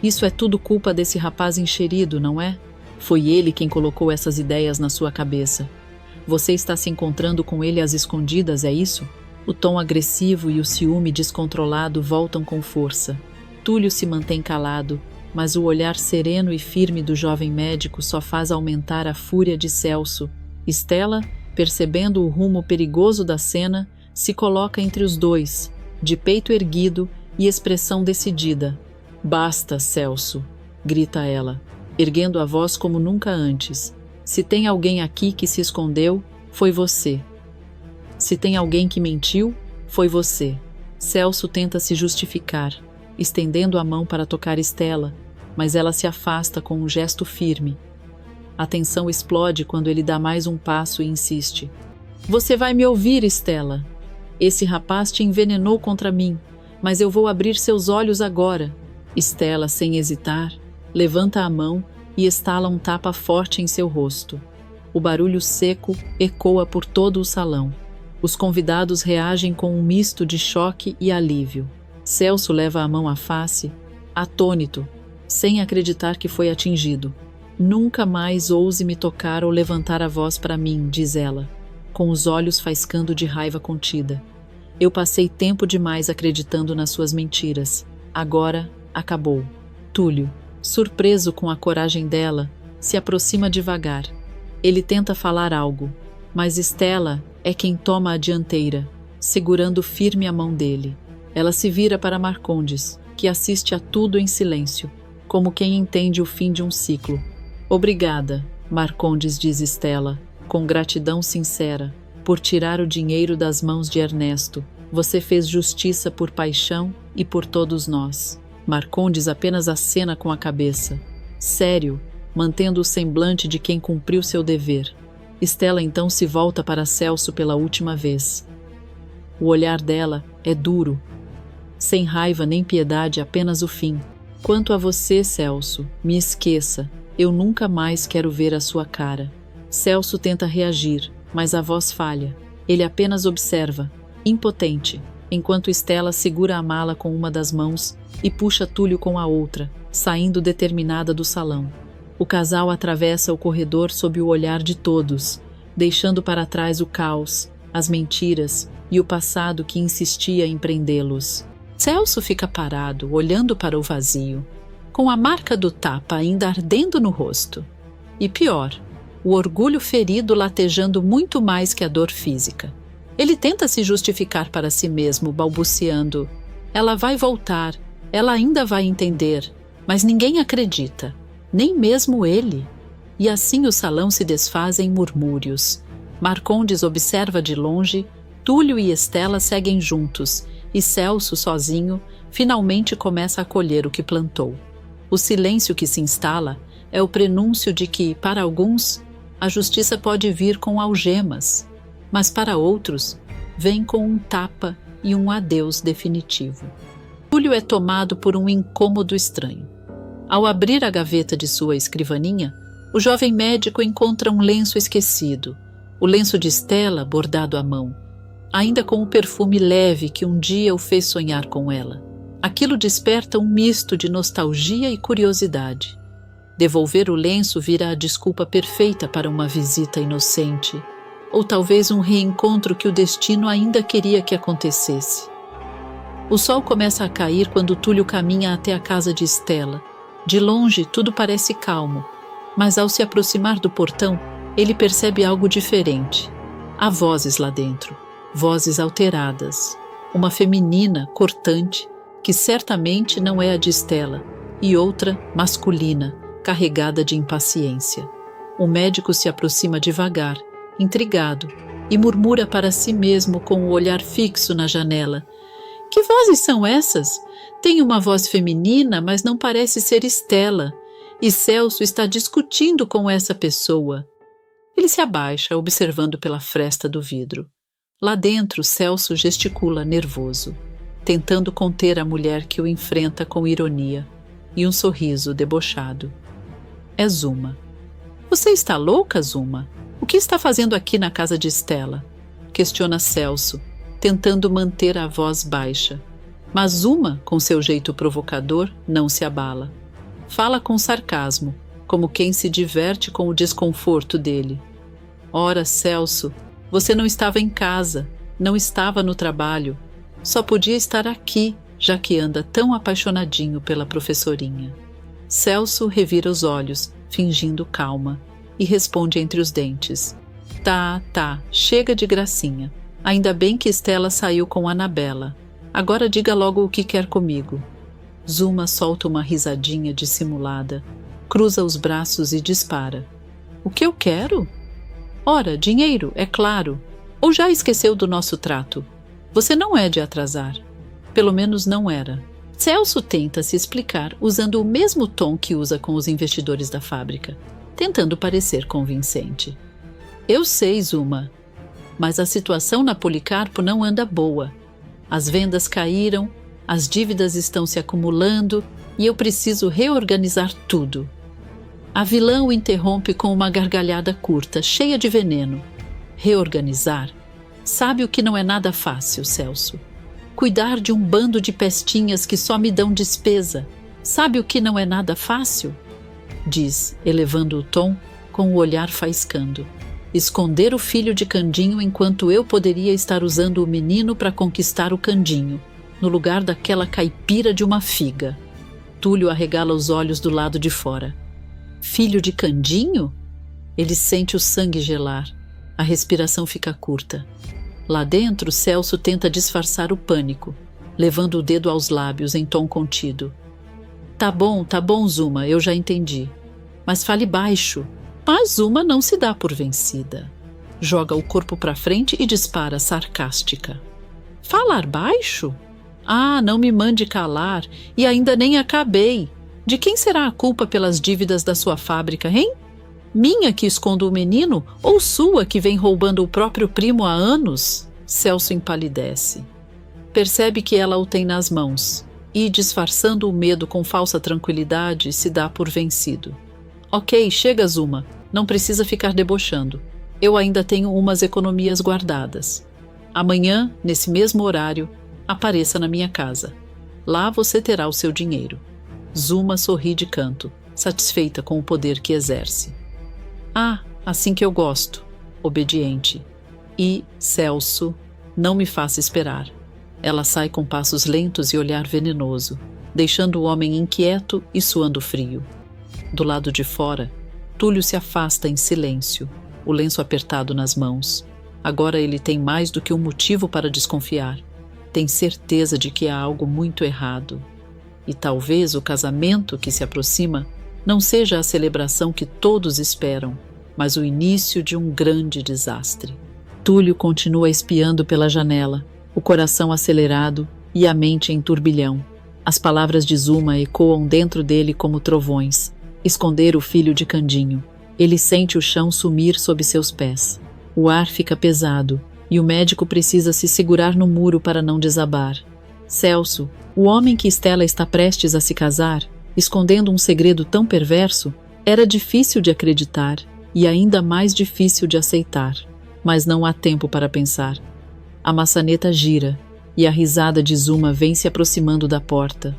Isso é tudo culpa desse rapaz enxerido, não é? Foi ele quem colocou essas ideias na sua cabeça. Você está se encontrando com ele às escondidas, é isso? O tom agressivo e o ciúme descontrolado voltam com força. Túlio se mantém calado, mas o olhar sereno e firme do jovem médico só faz aumentar a fúria de Celso. Estela, percebendo o rumo perigoso da cena, se coloca entre os dois, de peito erguido e expressão decidida. Basta, Celso, grita ela, erguendo a voz como nunca antes. Se tem alguém aqui que se escondeu, foi você. Se tem alguém que mentiu, foi você. Celso tenta se justificar, estendendo a mão para tocar Estela, mas ela se afasta com um gesto firme. A tensão explode quando ele dá mais um passo e insiste. Você vai me ouvir, Estela. Esse rapaz te envenenou contra mim, mas eu vou abrir seus olhos agora. Estela, sem hesitar, levanta a mão e estala um tapa forte em seu rosto. O barulho seco ecoa por todo o salão. Os convidados reagem com um misto de choque e alívio. Celso leva a mão à face, atônito, sem acreditar que foi atingido. Nunca mais ouse me tocar ou levantar a voz para mim, diz ela, com os olhos faiscando de raiva contida. Eu passei tempo demais acreditando nas suas mentiras. Agora acabou. Túlio, surpreso com a coragem dela, se aproxima devagar. Ele tenta falar algo, mas Estela é quem toma a dianteira, segurando firme a mão dele. Ela se vira para Marcondes, que assiste a tudo em silêncio, como quem entende o fim de um ciclo. Obrigada, Marcondes, diz Estela, com gratidão sincera, por tirar o dinheiro das mãos de Ernesto. Você fez justiça por paixão e por todos nós. Marcondes apenas acena com a cabeça, sério, mantendo o semblante de quem cumpriu seu dever. Estela então se volta para Celso pela última vez. O olhar dela é duro, sem raiva nem piedade, apenas o fim. Quanto a você, Celso, me esqueça, eu nunca mais quero ver a sua cara. Celso tenta reagir, mas a voz falha. Ele apenas observa, impotente, enquanto Estela segura a mala com uma das mãos e puxa Túlio com a outra, saindo determinada do salão. O casal atravessa o corredor sob o olhar de todos, deixando para trás o caos, as mentiras e o passado que insistia em prendê-los. Celso fica parado, olhando para o vazio, com a marca do tapa ainda ardendo no rosto. E pior, o orgulho ferido latejando muito mais que a dor física. Ele tenta se justificar para si mesmo, balbuciando. Ela vai voltar, ela ainda vai entender, mas ninguém acredita, nem mesmo ele. E assim o salão se desfaz em murmúrios. Marcondes observa de longe, Túlio e Estela seguem juntos, e Celso, sozinho, finalmente começa a colher o que plantou. O silêncio que se instala é o prenúncio de que, para alguns, a justiça pode vir com algemas, mas para outros, vem com um tapa e um adeus definitivo. Túlio é tomado por um incômodo estranho. Ao abrir a gaveta de sua escrivaninha, o jovem médico encontra um lenço esquecido, o lenço de Estela bordado à mão, ainda com o perfume leve que um dia o fez sonhar com ela. Aquilo desperta um misto de nostalgia e curiosidade. Devolver o lenço vira a desculpa perfeita para uma visita inocente, ou talvez um reencontro que o destino ainda queria que acontecesse. O sol começa a cair quando Túlio caminha até a casa de Estela. De longe, tudo parece calmo, mas ao se aproximar do portão, ele percebe algo diferente. Há vozes lá dentro, vozes alteradas. Uma feminina, cortante, que certamente não é a de Estela, e outra, masculina, carregada de impaciência. O médico se aproxima devagar, intrigado, e murmura para si mesmo com o olhar fixo na janela. Que vozes são essas? Tem uma voz feminina, mas não parece ser Estela. E Celso está discutindo com essa pessoa. Ele se abaixa, observando pela fresta do vidro. Lá dentro, Celso gesticula nervoso, tentando conter a mulher que o enfrenta com ironia e um sorriso debochado. É Zuma. Você está louca, Zuma? O que está fazendo aqui na casa de Stella? Questiona Celso, tentando manter a voz baixa. Mas Zuma, com seu jeito provocador, não se abala. Fala com sarcasmo, como quem se diverte com o desconforto dele. Ora, Celso, você não estava em casa, não estava no trabalho. Só podia estar aqui, já que anda tão apaixonadinho pela professorinha. Celso revira os olhos, fingindo calma, e responde entre os dentes. Tá, chega de gracinha. Ainda bem que Stella saiu com Anabela. Agora diga logo o que quer comigo. Zuma solta uma risadinha dissimulada, cruza os braços e dispara. O que eu quero? Ora, dinheiro, é claro. Ou já esqueceu do nosso trato? Você não é de atrasar. Pelo menos não era. Celso tenta se explicar usando o mesmo tom que usa com os investidores da fábrica, tentando parecer convincente. Eu sei, Zuma, mas a situação na Policarpo não anda boa. As vendas caíram, as dívidas estão se acumulando e eu preciso reorganizar tudo. A vilã o interrompe com uma gargalhada curta, cheia de veneno. Reorganizar? Sabe o que não é nada fácil, Celso? Cuidar de um bando de pestinhas que só me dão despesa. Sabe o que não é nada fácil? Diz, elevando o tom, com o olhar faiscando. Esconder o filho de Candinho enquanto eu poderia estar usando o menino para conquistar o Candinho, no lugar daquela caipira de uma figa. Túlio arregala os olhos do lado de fora. Filho de Candinho? Ele sente o sangue gelar. A respiração fica curta. Lá dentro, Celso tenta disfarçar o pânico, levando o dedo aos lábios em tom contido. Tá bom, Zuma, eu já entendi. Mas fale baixo. Mas Zuma não se dá por vencida. Joga o corpo para frente e dispara sarcástica. Falar baixo? Ah, não me mande calar, e ainda nem acabei. De quem será a culpa pelas dívidas da sua fábrica, hein? Minha que escondo o menino ou sua que vem roubando o próprio primo há anos? Celso empalidece. Percebe que ela o tem nas mãos e, disfarçando o medo com falsa tranquilidade, se dá por vencido. Ok, chega, Zuma. Não precisa ficar debochando. Eu ainda tenho umas economias guardadas. Amanhã, nesse mesmo horário, apareça na minha casa. Lá você terá o seu dinheiro. Zuma sorri de canto, satisfeita com o poder que exerce. Ah, assim que eu gosto. Obediente. E, Celso, não me faça esperar. Ela sai com passos lentos e olhar venenoso, deixando o homem inquieto e suando frio. Do lado de fora, Túlio se afasta em silêncio, o lenço apertado nas mãos. Agora ele tem mais do que um motivo para desconfiar. Tem certeza de que há algo muito errado. E talvez o casamento que se aproxima não seja a celebração que todos esperam, mas o início de um grande desastre. Túlio continua espiando pela janela, o coração acelerado e a mente em turbilhão. As palavras de Zuma ecoam dentro dele como trovões. Esconder o filho de Candinho. Ele sente o chão sumir sob seus pés. O ar fica pesado e o médico precisa se segurar no muro para não desabar. Celso, o homem que Stella está prestes a se casar, escondendo um segredo tão perverso, era difícil de acreditar e ainda mais difícil de aceitar. Mas não há tempo para pensar. A maçaneta gira e a risada de Zuma vem se aproximando da porta.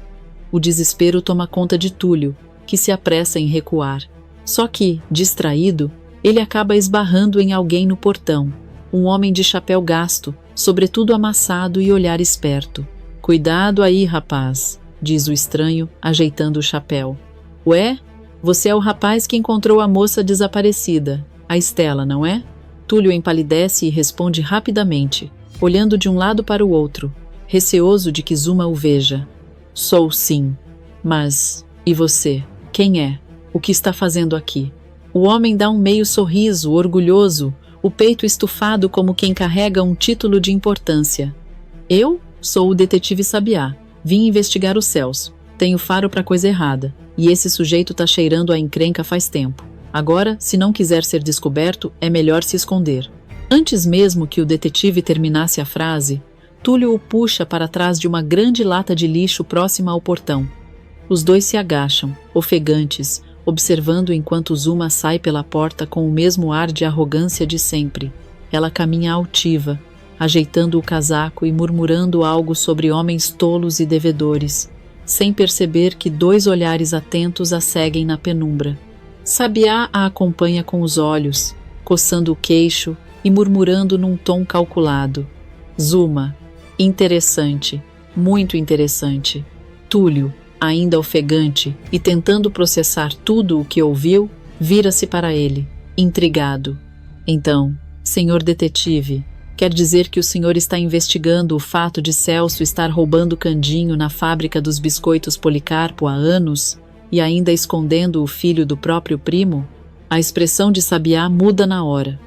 O desespero toma conta de Túlio, que se apressa em recuar. Só que, distraído, ele acaba esbarrando em alguém no portão, um homem de chapéu gasto, sobretudo amassado e olhar esperto. Cuidado aí, rapaz, diz o estranho, ajeitando o chapéu. Ué, você é o rapaz que encontrou a moça desaparecida, a Stella, não é? Túlio empalidece e responde rapidamente, olhando de um lado para o outro, receoso de que Zuma o veja. Sou sim, mas... e você? Quem é? O que está fazendo aqui? O homem dá um meio sorriso, orgulhoso, o peito estufado como quem carrega um título de importância. Eu sou o detetive Sabiá. Vim investigar o Celso. Tenho faro para coisa errada. E esse sujeito tá cheirando a encrenca faz tempo. Agora, se não quiser ser descoberto, é melhor se esconder. Antes mesmo que o detetive terminasse a frase, Túlio o puxa para trás de uma grande lata de lixo próxima ao portão. Os dois se agacham, ofegantes, observando enquanto Zuma sai pela porta com o mesmo ar de arrogância de sempre. Ela caminha altiva, ajeitando o casaco e murmurando algo sobre homens tolos e devedores, sem perceber que dois olhares atentos a seguem na penumbra. Sabiá a acompanha com os olhos, coçando o queixo e murmurando num tom calculado. Zuma, interessante, muito interessante. Túlio, ainda ofegante e tentando processar tudo o que ouviu, vira-se para ele, intrigado. Então, senhor detetive, quer dizer que o senhor está investigando o fato de Celso estar roubando Candinho na fábrica dos biscoitos Policarpo há anos e ainda escondendo o filho do próprio primo? A expressão de Sabiá muda na hora.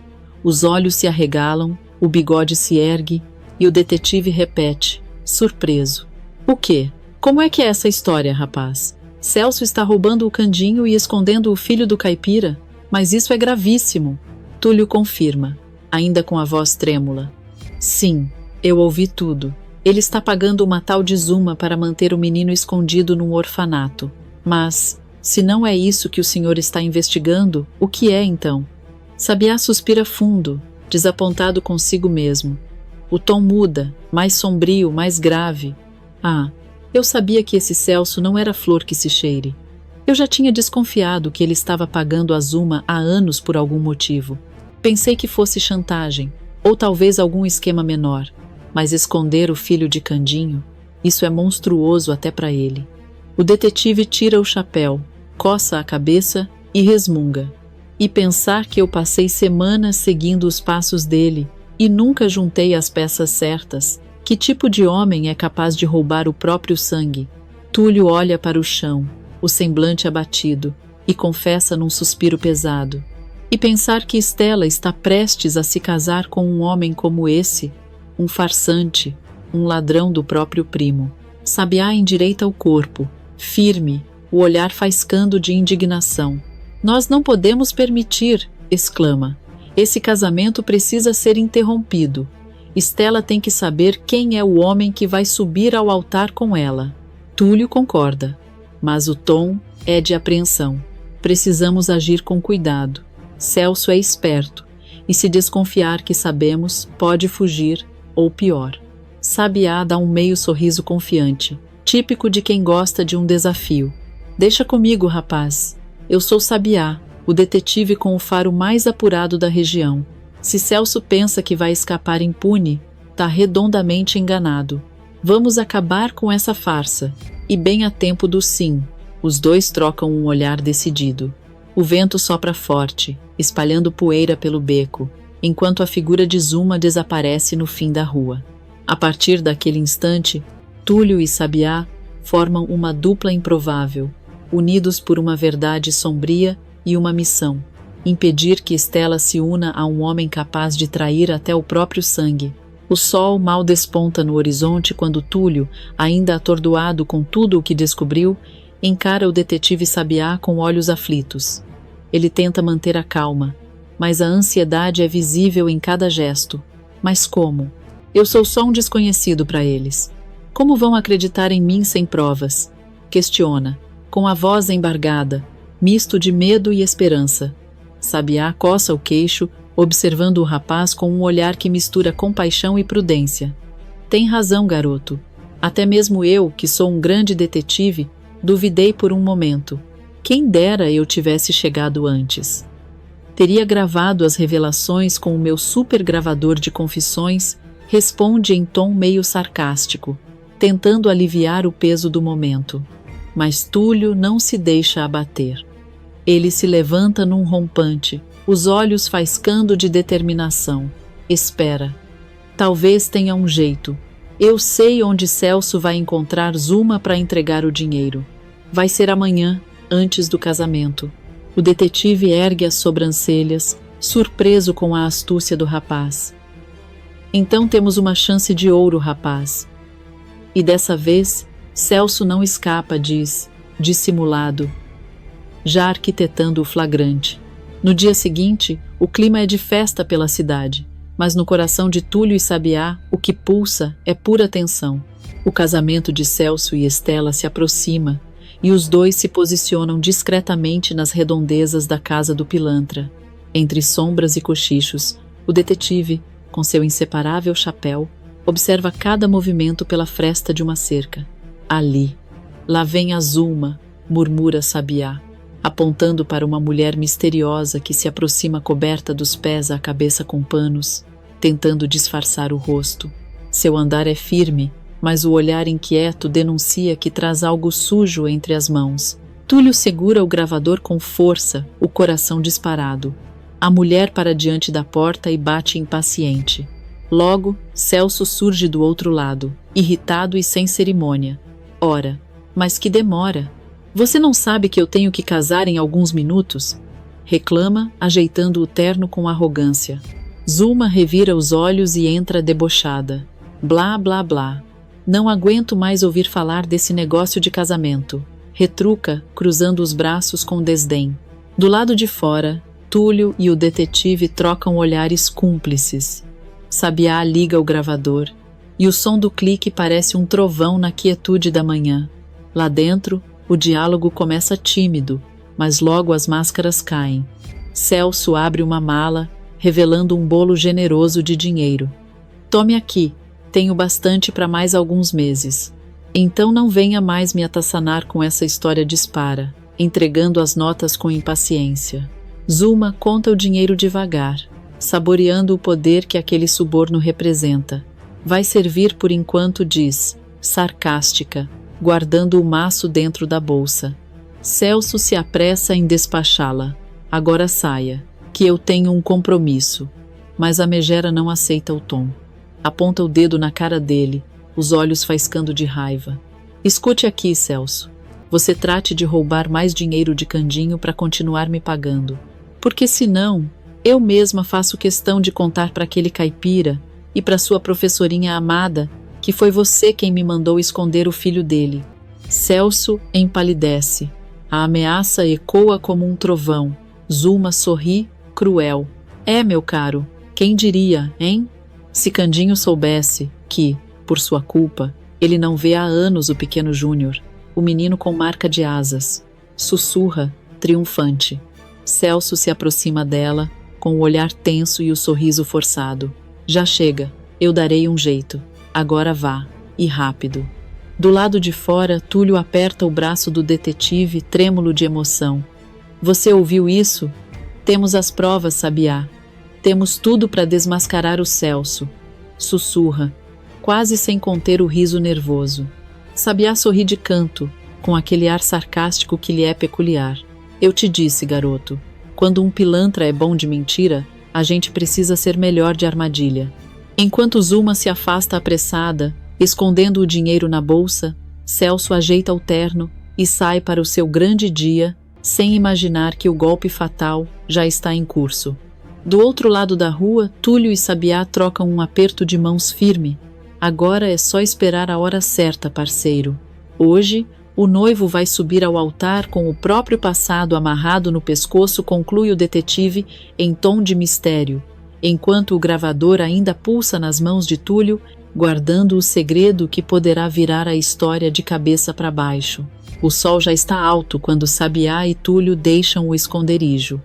Os olhos se arregalam, o bigode se ergue e o detetive repete, surpreso. O quê? Como é que é essa história, rapaz? Celso está roubando o Candinho e escondendo o filho do caipira? Mas isso é gravíssimo. Túlio confirma, ainda com a voz trêmula. Sim, eu ouvi tudo. Ele está pagando uma tal de Zuma para manter o menino escondido num orfanato. Mas, se não é isso que o senhor está investigando, o que é então? Sabiá suspira fundo, desapontado consigo mesmo. O tom muda, mais sombrio, mais grave. Ah, eu sabia que esse Celso não era flor que se cheire. Eu já tinha desconfiado que ele estava pagando a Zuma há anos por algum motivo. Pensei que fosse chantagem, ou talvez algum esquema menor, mas esconder o filho de Candinho, isso é monstruoso até para ele. O detetive tira o chapéu, coça a cabeça e resmunga. E pensar que eu passei semanas seguindo os passos dele e nunca juntei as peças certas. Que tipo de homem é capaz de roubar o próprio sangue? Túlio olha para o chão, o semblante abatido, e confessa num suspiro pesado. E pensar que Estela está prestes a se casar com um homem como esse, um farsante, um ladrão do próprio primo. Sabiá endireita o corpo, firme, o olhar faiscando de indignação. Nós não podemos permitir, exclama. Esse casamento precisa ser interrompido. Estela tem que saber quem é o homem que vai subir ao altar com ela. Túlio concorda, mas o tom é de apreensão. Precisamos agir com cuidado. Celso é esperto, e se desconfiar que sabemos, pode fugir, ou pior. Sabiá dá um meio sorriso confiante, típico de quem gosta de um desafio. Deixa comigo, rapaz. Eu sou Sabiá, o detetive com o faro mais apurado da região. Se Celso pensa que vai escapar impune, tá redondamente enganado. Vamos acabar com essa farsa. E bem a tempo do sim. Os dois trocam um olhar decidido. O vento sopra forte, espalhando poeira pelo beco, enquanto a figura de Zuma desaparece no fim da rua. A partir daquele instante, Túlio e Sabiá formam uma dupla improvável, unidos por uma verdade sombria e uma missão: impedir que Estela se una a um homem capaz de trair até o próprio sangue. O sol mal desponta no horizonte quando Túlio, ainda atordoado com tudo o que descobriu, encara o detetive Sabiá com olhos aflitos. Ele tenta manter a calma, mas a ansiedade é visível em cada gesto. Mas como? Eu sou só um desconhecido para eles. Como vão acreditar em mim sem provas? Questiona, com a voz embargada, misto de medo e esperança. Sabiá coça o queixo, observando o rapaz com um olhar que mistura compaixão e prudência. Tem razão, garoto. Até mesmo eu, que sou um grande detetive, duvidei por um momento. Quem dera eu tivesse chegado antes. Teria gravado as revelações com o meu super gravador de confissões, responde em tom meio sarcástico, tentando aliviar o peso do momento. Mas Túlio não se deixa abater. Ele se levanta num rompante, os olhos faiscando de determinação. Espera. Talvez tenha um jeito. Eu sei onde Celso vai encontrar Zuma para entregar o dinheiro. Vai ser amanhã, antes do casamento. O detetive ergue as sobrancelhas, surpreso com a astúcia do rapaz. Então temos uma chance de ouro, rapaz. E dessa vez, Celso não escapa, diz, dissimulado, já arquitetando o flagrante. No dia seguinte, o clima é de festa pela cidade, mas no coração de Túlio e Sabiá, o que pulsa é pura tensão. O casamento de Celso e Estela se aproxima e os dois se posicionam discretamente nas redondezas da casa do pilantra. Entre sombras e cochichos, o detetive, com seu inseparável chapéu, observa cada movimento pela fresta de uma cerca. Ali, lá vem a Zulma, murmura Sabiá, apontando para uma mulher misteriosa que se aproxima coberta dos pés à cabeça com panos, tentando disfarçar o rosto. Seu andar é firme, mas o olhar inquieto denuncia que traz algo sujo entre as mãos. Túlio segura o gravador com força, o coração disparado. A mulher para diante da porta e bate impaciente. Logo, Celso surge do outro lado, irritado e sem cerimônia. Ora, mas que demora! Você não sabe que eu tenho que casar em alguns minutos? Reclama, ajeitando o terno com arrogância. Zulma revira os olhos e entra debochada. Blá, blá, blá. Não aguento mais ouvir falar desse negócio de casamento. Retruca, cruzando os braços com desdém. Do lado de fora, Túlio e o detetive trocam olhares cúmplices. Sabiá liga o gravador, e o som do clique parece um trovão na quietude da manhã. Lá dentro, o diálogo começa tímido, mas logo as máscaras caem. Celso abre uma mala, revelando um bolo generoso de dinheiro. Tome aqui, tenho bastante para mais alguns meses. Então não venha mais me atassanar com essa história dispara, entregando as notas com impaciência. Zulma conta o dinheiro devagar, saboreando o poder que aquele suborno representa. Vai servir por enquanto, diz, sarcástica, guardando o maço dentro da bolsa. Celso se apressa em despachá-la. Agora saia, que eu tenho um compromisso. Mas a megera não aceita o tom. Aponta o dedo na cara dele, os olhos faiscando de raiva. Escute aqui, Celso. Você trate de roubar mais dinheiro de Candinho para continuar me pagando. Porque senão, eu mesma faço questão de contar para aquele caipira e para sua professorinha amada que foi você quem me mandou esconder o filho dele. Celso empalidece. A ameaça ecoa como um trovão. Zulma sorri, cruel. É, meu caro, quem diria, hein? Se Candinho soubesse que, por sua culpa, ele não vê há anos o pequeno Júnior, o menino com marca de asas. Sussurra, triunfante. Celso se aproxima dela, com o olhar tenso e o sorriso forçado. Já chega, eu darei um jeito. Agora vá, e rápido. Do lado de fora, Túlio aperta o braço do detetive, trêmulo de emoção. Você ouviu isso? Temos as provas, Sabiá. Temos tudo para desmascarar o Celso. Sussurra, quase sem conter o riso nervoso. Sabiá sorri de canto, com aquele ar sarcástico que lhe é peculiar. Eu te disse, garoto, quando um pilantra é bom de mentira, a gente precisa ser melhor de armadilha. Enquanto Zulma se afasta apressada, escondendo o dinheiro na bolsa, Celso ajeita o terno e sai para o seu grande dia, sem imaginar que o golpe fatal já está em curso. Do outro lado da rua, Túlio e Sabiá trocam um aperto de mãos firme. Agora é só esperar a hora certa, parceiro. Hoje, o noivo vai subir ao altar com o próprio passado amarrado no pescoço, conclui o detetive em tom de mistério, enquanto o gravador ainda pulsa nas mãos de Túlio, guardando o segredo que poderá virar a história de cabeça para baixo. O sol já está alto quando Sabiá e Túlio deixam o esconderijo.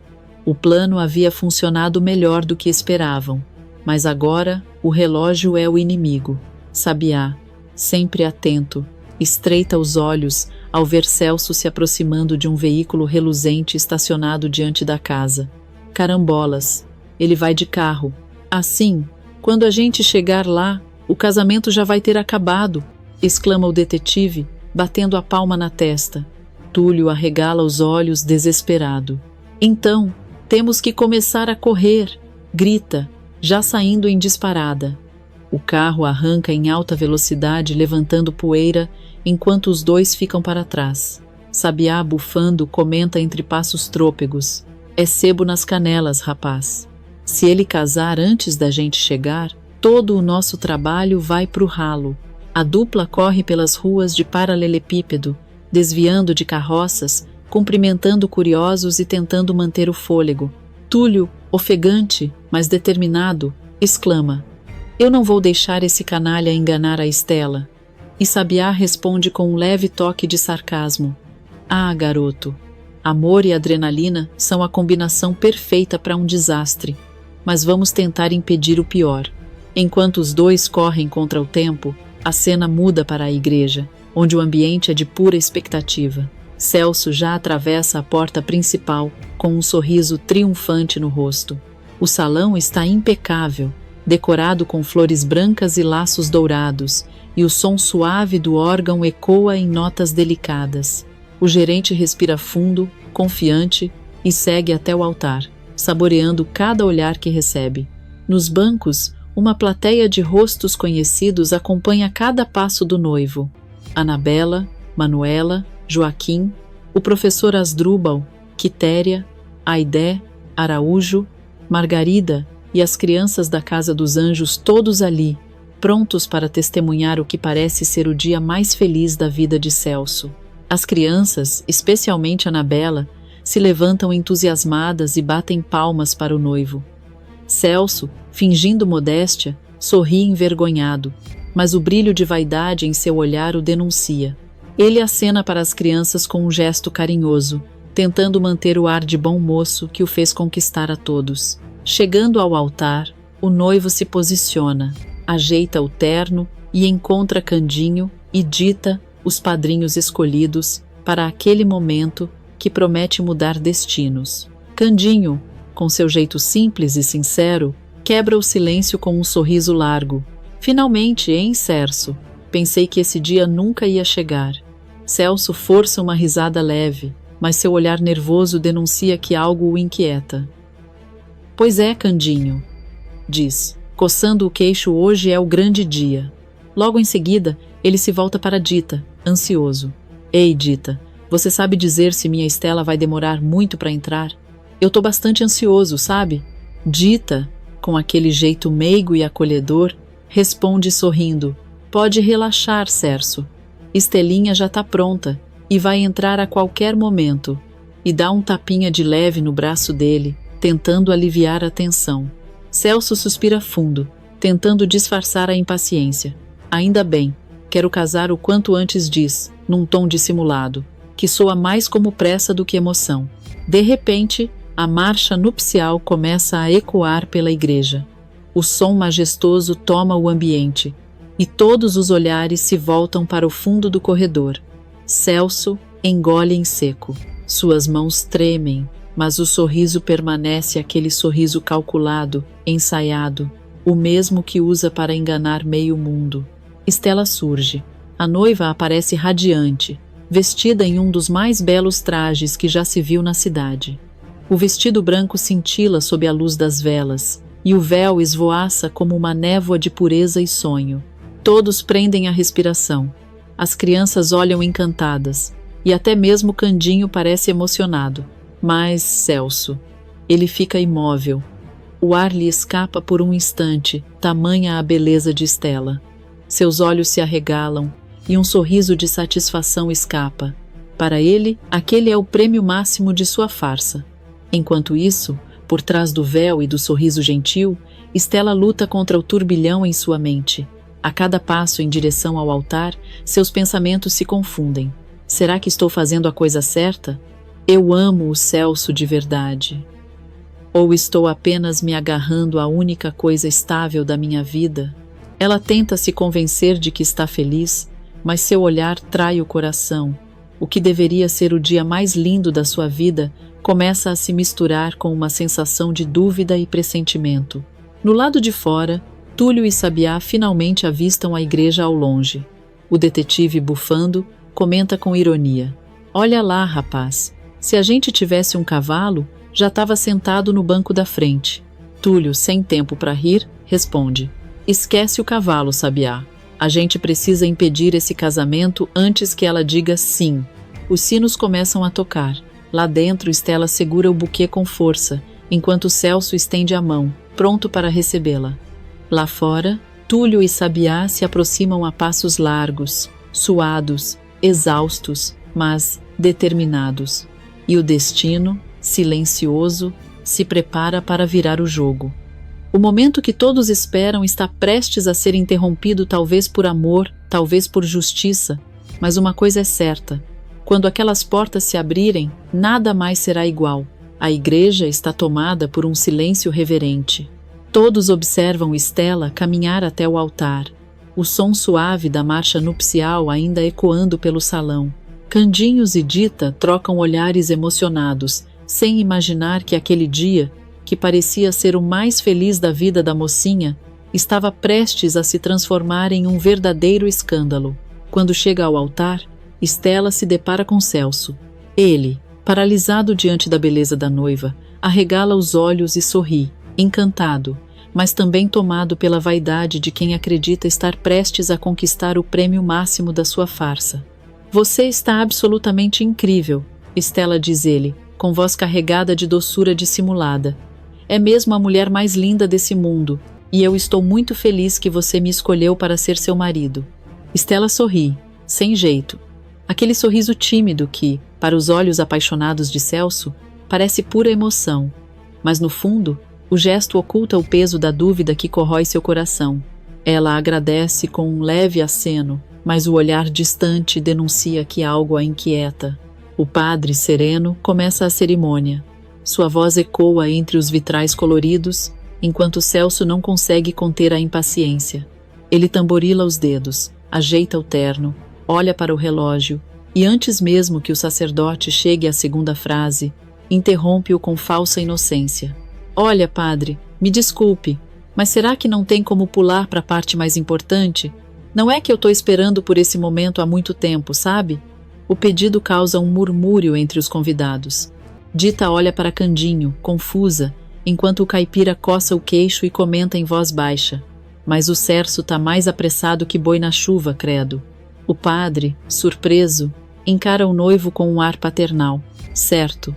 O plano havia funcionado melhor do que esperavam, mas agora o relógio é o inimigo. Sabiá, sempre atento, estreita os olhos ao ver Celso se aproximando de um veículo reluzente estacionado diante da casa. Carambolas, ele vai de carro. Assim, quando a gente chegar lá, o casamento já vai ter acabado, exclama o detetive, batendo a palma na testa. Túlio arregala os olhos desesperado. Então, temos que começar a correr, grita, já saindo em disparada. O carro arranca em alta velocidade, levantando poeira, enquanto os dois ficam para trás. Sabiá, bufando, comenta entre passos trôpegos. É sebo nas canelas, rapaz. Se ele casar antes da gente chegar, todo o nosso trabalho vai pro ralo. A dupla corre pelas ruas de paralelepípedo, desviando de carroças, cumprimentando curiosos e tentando manter o fôlego, Túlio, ofegante, mas determinado, exclama: eu não vou deixar esse canalha enganar a Estela. E Sabiá responde com um leve toque de sarcasmo: ah, garoto, amor e adrenalina são a combinação perfeita para um desastre, mas vamos tentar impedir o pior. Enquanto os dois correm contra o tempo, a cena muda para a igreja, onde o ambiente é de pura expectativa. Celso já atravessa a porta principal com um sorriso triunfante no rosto. O salão está impecável, decorado com flores brancas e laços dourados, e o som suave do órgão ecoa em notas delicadas. O gerente respira fundo, confiante, e segue até o altar, saboreando cada olhar que recebe. Nos bancos, uma plateia de rostos conhecidos acompanha cada passo do noivo. Anabela, Manuela, Joaquim, o professor Asdrúbal, Quitéria, Aidé, Araújo, Margarida e as crianças da Casa dos Anjos, todos ali, prontos para testemunhar o que parece ser o dia mais feliz da vida de Celso. As crianças, especialmente Anabela, se levantam entusiasmadas e batem palmas para o noivo. Celso, fingindo modéstia, sorri envergonhado, mas o brilho de vaidade em seu olhar o denuncia. Ele acena para as crianças com um gesto carinhoso, tentando manter o ar de bom moço que o fez conquistar a todos. Chegando ao altar, o noivo se posiciona, ajeita o terno e encontra Candinho e Dita, os padrinhos escolhidos, para aquele momento que promete mudar destinos. Candinho, com seu jeito simples e sincero, quebra o silêncio com um sorriso largo. Finalmente, hein, Cerso? Pensei que esse dia nunca ia chegar. Celso força uma risada leve, mas seu olhar nervoso denuncia que algo o inquieta. Pois é, Candinho, diz, coçando o queixo, hoje é o grande dia. Logo em seguida, ele se volta para Dita, ansioso. Ei, Dita, você sabe dizer se minha Estela vai demorar muito para entrar? Eu tô bastante ansioso, sabe? Dita, com aquele jeito meigo e acolhedor, responde sorrindo. Pode relaxar, Cerso. Estelinha já tá pronta e vai entrar a qualquer momento. E dá um tapinha de leve no braço dele, tentando aliviar a tensão. Celso suspira fundo, tentando disfarçar a impaciência. Ainda bem, quero casar o quanto antes, diz, num tom dissimulado, que soa mais como pressa do que emoção. De repente, a marcha nupcial começa a ecoar pela igreja. O som majestoso toma o ambiente, e todos os olhares se voltam para o fundo do corredor. Celso engole em seco. Suas mãos tremem, mas o sorriso permanece aquele sorriso calculado, ensaiado, o mesmo que usa para enganar meio mundo. Estela surge. A noiva aparece radiante, vestida em um dos mais belos trajes que já se viu na cidade. O vestido branco cintila sob a luz das velas, e o véu esvoaça como uma névoa de pureza e sonho. Todos prendem a respiração. As crianças olham encantadas, e até mesmo Candinho parece emocionado. Mas Celso, ele fica imóvel. O ar lhe escapa por um instante, tamanha a beleza de Estela. Seus olhos se arregalam, e um sorriso de satisfação escapa. Para ele, aquele é o prêmio máximo de sua farsa. Enquanto isso, por trás do véu e do sorriso gentil, Estela luta contra o turbilhão em sua mente. A cada passo em direção ao altar, seus pensamentos se confundem. Será que estou fazendo a coisa certa? Eu amo o Celso de verdade. Ou estou apenas me agarrando à única coisa estável da minha vida? Ela tenta se convencer de que está feliz, mas seu olhar trai o coração. O que deveria ser o dia mais lindo da sua vida começa a se misturar com uma sensação de dúvida e pressentimento. No lado de fora, Túlio e Sabiá finalmente avistam a igreja ao longe. O detetive, bufando, comenta com ironia. Olha lá, rapaz, se a gente tivesse um cavalo, já estava sentado no banco da frente. Túlio, sem tempo para rir, responde. Esquece o cavalo, Sabiá. A gente precisa impedir esse casamento antes que ela diga sim. Os sinos começam a tocar. Lá dentro, Estela segura o buquê com força, enquanto Celso estende a mão, pronto para recebê-la. Lá fora, Túlio e Sabiá se aproximam a passos largos, suados, exaustos, mas determinados. E o destino, silencioso, se prepara para virar o jogo. O momento que todos esperam está prestes a ser interrompido, talvez por amor, talvez por justiça, mas uma coisa é certa: quando aquelas portas se abrirem, nada mais será igual. A igreja está tomada por um silêncio reverente. Todos observam Stella caminhar até o altar, o som suave da marcha nupcial ainda ecoando pelo salão. Candinhos e Dita trocam olhares emocionados, sem imaginar que aquele dia, que parecia ser o mais feliz da vida da mocinha, estava prestes a se transformar em um verdadeiro escândalo. Quando chega ao altar, Stella se depara com Celso. Ele, paralisado diante da beleza da noiva, arregala os olhos e sorri, encantado, mas também tomado pela vaidade de quem acredita estar prestes a conquistar o prêmio máximo da sua farsa. "Você está absolutamente incrível", Stella diz ele, com voz carregada de doçura dissimulada. "É mesmo a mulher mais linda desse mundo, e eu estou muito feliz que você me escolheu para ser seu marido." Stella sorri, sem jeito. Aquele sorriso tímido que, para os olhos apaixonados de Celso, parece pura emoção, mas no fundo, o gesto oculta o peso da dúvida que corrói seu coração. Ela agradece com um leve aceno, mas o olhar distante denuncia que algo a inquieta. O padre, sereno, começa a cerimônia. Sua voz ecoa entre os vitrais coloridos, enquanto Celso não consegue conter a impaciência. Ele tamborila os dedos, ajeita o terno, olha para o relógio e, antes mesmo que o sacerdote chegue à segunda frase, interrompe-o com falsa inocência. "Olha, padre, me desculpe, mas será que não tem como pular para a parte mais importante? Não é que eu estou esperando por esse momento há muito tempo, sabe?" O pedido causa um murmúrio entre os convidados. Dita olha para Candinho, confusa, enquanto o caipira coça o queixo e comenta em voz baixa: "Mas o cerço tá mais apressado que boi na chuva, credo." O padre, surpreso, encara o noivo com um ar paternal. Certo,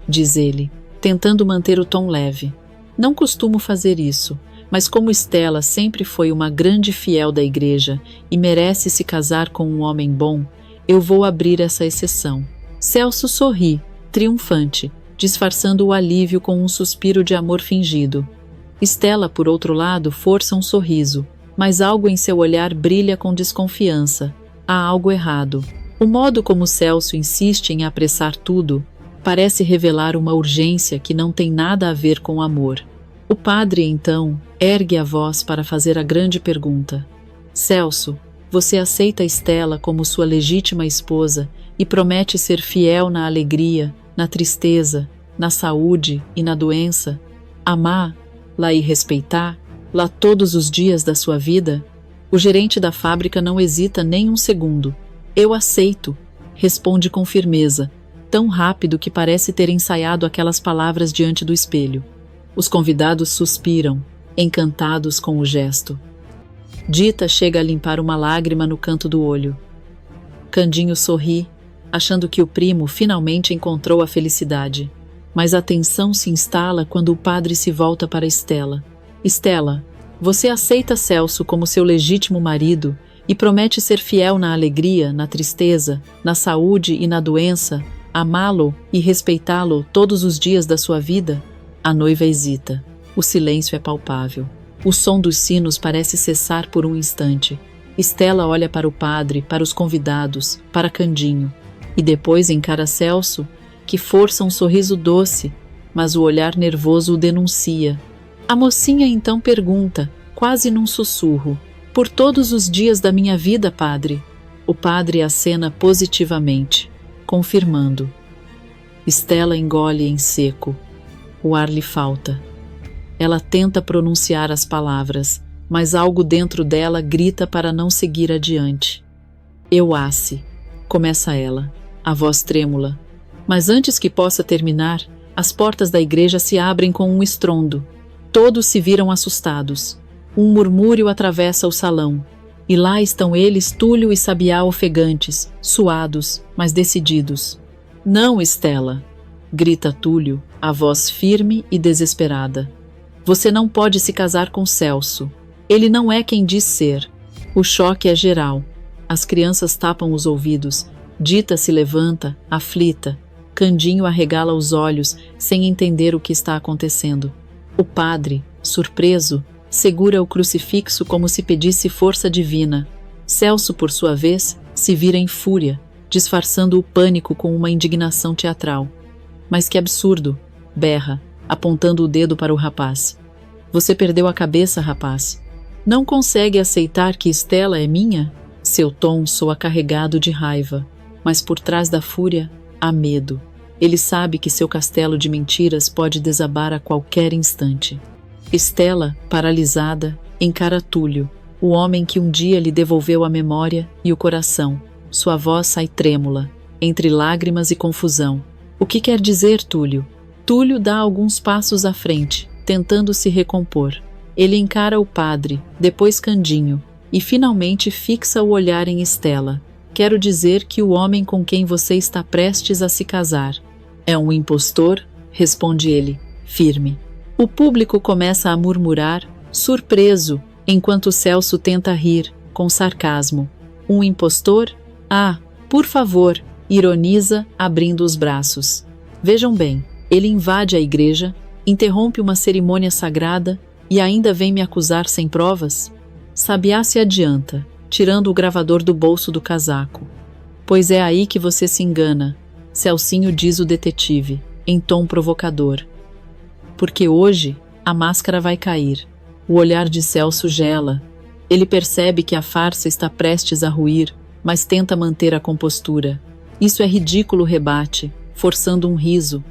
diz ele, tentando manter o tom leve. "Não costumo fazer isso, mas como Stella sempre foi uma grande fiel da igreja e merece se casar com um homem bom, eu vou abrir essa exceção." Celso sorri, triunfante, disfarçando o alívio com um suspiro de amor fingido. Stella, por outro lado, força um sorriso, mas algo em seu olhar brilha com desconfiança. Há algo errado. O modo como Celso insiste em apressar tudo parece revelar uma urgência que não tem nada a ver com amor. O padre, então, ergue a voz para fazer a grande pergunta: "Celso, você aceita Stella como sua legítima esposa e promete ser fiel na alegria, na tristeza, na saúde e na doença? Amá-la e respeitar-la todos os dias da sua vida?" O gerente da fábrica não hesita nem um segundo. "Eu aceito", responde com firmeza, tão rápido que parece ter ensaiado aquelas palavras diante do espelho. Os convidados suspiram, encantados com o gesto. Dita chega a limpar uma lágrima no canto do olho. Candinho sorri, achando que o primo finalmente encontrou a felicidade. Mas a tensão se instala quando o padre se volta para Stella. "Stella, você aceita Celso como seu legítimo marido e promete ser fiel na alegria, na tristeza, na saúde e na doença, amá-lo e respeitá-lo todos os dias da sua vida?" A noiva hesita. O silêncio é palpável. O som dos sinos parece cessar por um instante. Stella olha para o padre, para os convidados, para Candinho, e depois encara Celso, que força um sorriso doce, mas o olhar nervoso o denuncia. A mocinha então pergunta, quase num sussurro: "Por todos os dias da minha vida, padre?" O padre acena positivamente, confirmando. Stella engole em seco. O ar lhe falta. Ela tenta pronunciar as palavras, mas algo dentro dela grita para não seguir adiante. "Euace", começa ela, a voz trêmula. Mas antes que possa terminar, as portas da igreja se abrem com um estrondo. Todos se viram assustados. Um murmúrio atravessa o salão, e lá estão eles, Túlio e Sabiá, ofegantes, suados, mas decididos. "Não, Stella", grita Túlio, a voz firme e desesperada. "Você não pode se casar com Celso. Ele não é quem diz ser." O choque é geral. As crianças tapam os ouvidos. Dita se levanta, aflita. Candinho arregala os olhos, sem entender o que está acontecendo. O padre, surpreso, segura o crucifixo como se pedisse força divina. Celso, por sua vez, se vira em fúria, disfarçando o pânico com uma indignação teatral. Mas que absurdo! Berra, apontando o dedo para o rapaz. Você perdeu a cabeça, rapaz. Não consegue aceitar que Estela é minha? Seu tom soa carregado de raiva, mas por trás da fúria há medo. Ele sabe que seu castelo de mentiras pode desabar a qualquer instante. Estela, paralisada, encara Túlio, o homem que um dia lhe devolveu a memória e o coração. Sua voz sai trêmula, entre lágrimas e confusão. O que quer dizer, Túlio? Túlio dá alguns passos à frente, tentando se recompor. Ele encara o padre, depois Candinho, e finalmente fixa o olhar em Estela. Quero dizer que o homem com quem você está prestes a se casar é um impostor? Responde ele, firme. O público começa a murmurar, surpreso, enquanto Celso tenta rir, com sarcasmo. Um impostor? Ah, por favor, ironiza, abrindo os braços. Vejam bem, ele invade a igreja, interrompe uma cerimônia sagrada e ainda vem me acusar sem provas? Sabiá se adianta, tirando o gravador do bolso do casaco. Pois é aí que você se engana, Celcinho, diz o detetive, em tom provocador. Porque hoje a máscara vai cair. O olhar de Celso gela. Ele percebe que a farsa está prestes a ruir, mas tenta manter a compostura. Isso é ridículo, rebate, forçando um riso.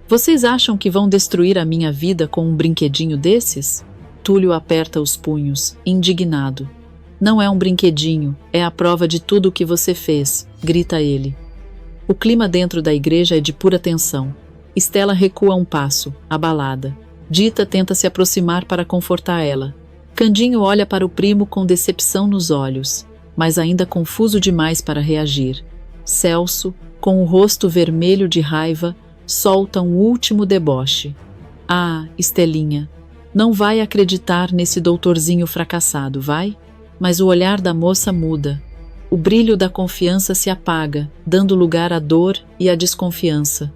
Vocês acham que vão destruir a minha vida com um brinquedinho desses? Túlio aperta os punhos, indignado. Não é um brinquedinho, é a prova de tudo o que você fez, grita ele. O clima dentro da igreja é de pura tensão. Estela recua um passo, abalada. Dita tenta se aproximar para confortar ela. Candinho olha para o primo com decepção nos olhos, mas ainda confuso demais para reagir. Celso, com o rosto vermelho de raiva, solta um último deboche. Ah, Estelinha, não vai acreditar nesse doutorzinho fracassado, vai? Mas o olhar da moça muda. O brilho da confiança se apaga, dando lugar à dor e à desconfiança.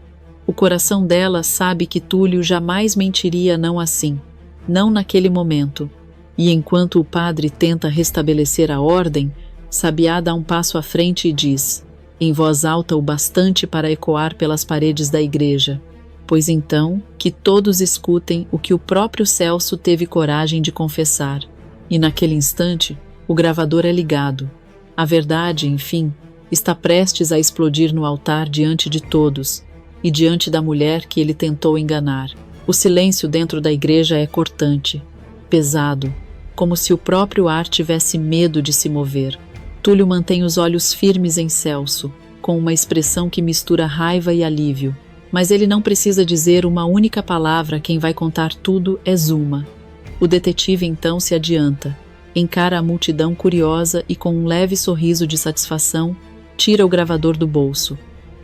O coração dela sabe que Túlio jamais mentiria não assim, não naquele momento. E enquanto o padre tenta restabelecer a ordem, Sabiá dá um passo à frente e diz, em voz alta o bastante para ecoar pelas paredes da igreja, pois então que todos escutem o que o próprio Celso teve coragem de confessar. E naquele instante, o gravador é ligado. A verdade, enfim, está prestes a explodir no altar diante de todos, e diante da mulher que ele tentou enganar. O silêncio dentro da igreja é cortante, pesado, como se o próprio ar tivesse medo de se mover. Túlio mantém os olhos firmes em Celso, com uma expressão que mistura raiva e alívio. Mas ele não precisa dizer uma única palavra, quem vai contar tudo é Zuma. O detetive então se adianta, encara a multidão curiosa e com um leve sorriso de satisfação, tira o gravador do bolso.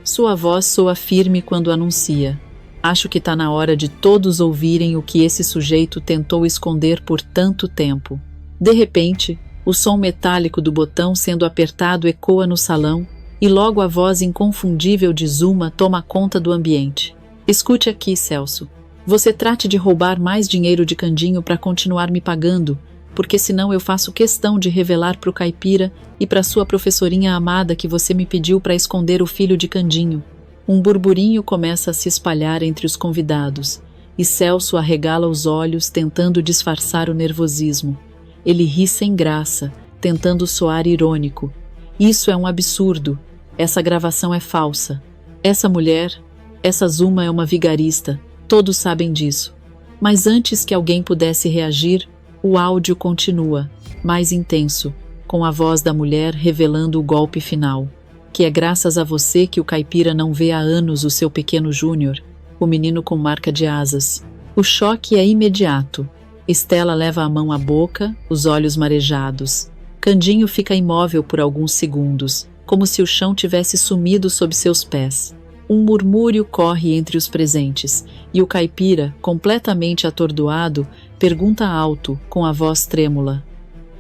Sua voz soa firme quando anuncia. Acho que está na hora de todos ouvirem o que esse sujeito tentou esconder por tanto tempo. De repente, o som metálico do botão sendo apertado ecoa no salão e logo a voz inconfundível de Zuma toma conta do ambiente. Escute aqui, Celso. Você trate de roubar mais dinheiro de Candinho para continuar me pagando, porque senão eu faço questão de revelar para o caipira e para sua professorinha amada que você me pediu para esconder o filho de Candinho. Um burburinho começa a se espalhar entre os convidados, e Celso arregala os olhos tentando disfarçar o nervosismo. Ele ri sem graça, tentando soar irônico. Isso é um absurdo. Essa gravação é falsa. Essa mulher, essa Zuma é uma vigarista. Todos sabem disso. Mas antes que alguém pudesse reagir, o áudio continua, mais intenso, com a voz da mulher revelando o golpe final. Que é graças a você que o caipira não vê há anos o seu pequeno Júnior, o menino com marca de asas. O choque é imediato. Estela leva a mão à boca, os olhos marejados. Candinho fica imóvel por alguns segundos, como se o chão tivesse sumido sob seus pés. Um murmúrio corre entre os presentes, e o caipira, completamente atordoado, pergunta alto, com a voz trêmula.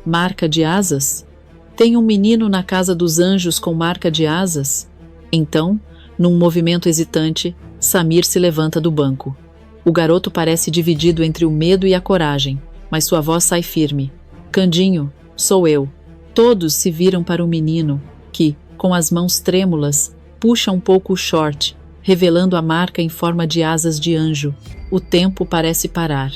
Marca de asas? Tem um menino na casa dos anjos com marca de asas? Então, Num movimento hesitante, Samir se levanta do banco. O garoto parece dividido entre o medo e a coragem, mas sua voz sai firme. Candinho, sou eu. Todos se viram para o menino, que, com as mãos trêmulas, puxa um pouco o short, revelando a marca em forma de asas de anjo. O tempo parece parar.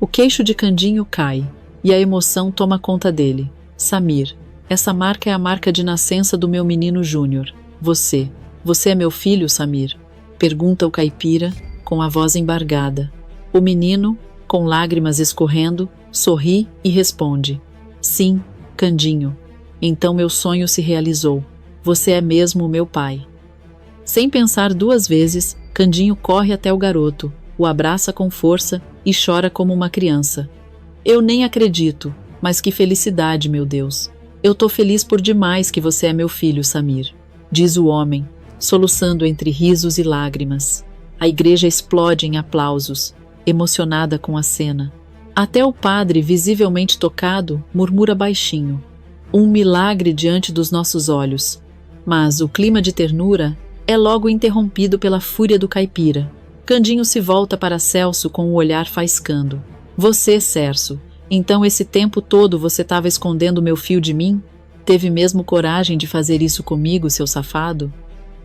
O queixo de Candinho cai, e a emoção toma conta dele. Samir, essa marca é a marca de nascença do meu menino Júnior. Você é meu filho, Samir? Pergunta o caipira, com a voz embargada. O menino, com lágrimas escorrendo, sorri e responde. Sim, Candinho. Então meu sonho se realizou. Você é mesmo o meu pai. Sem pensar duas vezes, Candinho corre até o garoto, o abraça com força e chora como uma criança. Eu nem acredito, mas que felicidade, meu Deus. Eu tô feliz por demais que você é meu filho, Samir, diz o homem, soluçando entre risos e lágrimas. A igreja explode em aplausos, emocionada com a cena. Até o padre, visivelmente tocado, murmura baixinho. Um milagre diante dos nossos olhos. Mas o clima de ternura é logo interrompido pela fúria do caipira. Candinho se volta para Celso com o olhar faiscando. Você, Cerso, então esse tempo todo você estava escondendo meu fio de mim? Teve mesmo coragem de fazer isso comigo, seu safado?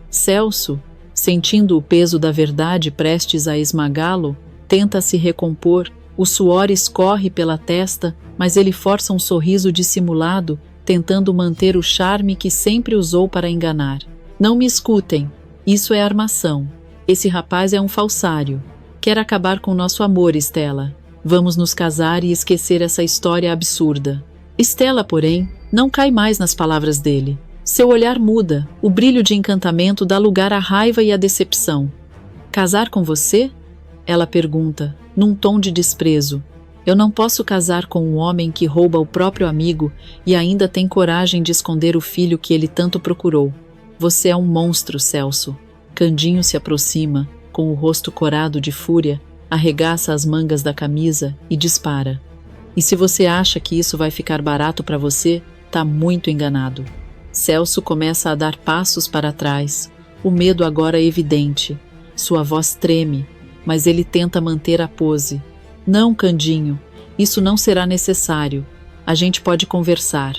Celso, sentindo o peso da verdade prestes a esmagá-lo, tenta se recompor, o suor escorre pela testa, mas ele força um sorriso dissimulado, tentando manter o charme que sempre usou para enganar. Não me escutem, isso é armação. Esse rapaz é um falsário. Quer acabar com nosso amor, Estela. Vamos nos casar e esquecer essa história absurda. Estela, porém, não cai mais nas palavras dele. Seu olhar muda, o brilho de encantamento dá lugar à raiva e à decepção. Casar com você? Ela pergunta, num tom de desprezo. Eu não posso casar com um homem que rouba o próprio amigo e ainda tem coragem de esconder o filho que ele tanto procurou. Você é um monstro, Celso. Candinho se aproxima, com o rosto corado de fúria, arregaça as mangas da camisa e dispara. E se você acha que isso vai ficar barato para você, tá muito enganado. Celso começa a dar passos para trás, o medo agora é evidente. Sua voz treme, mas ele tenta manter a pose. Não, Candinho, isso não será necessário. A gente pode conversar.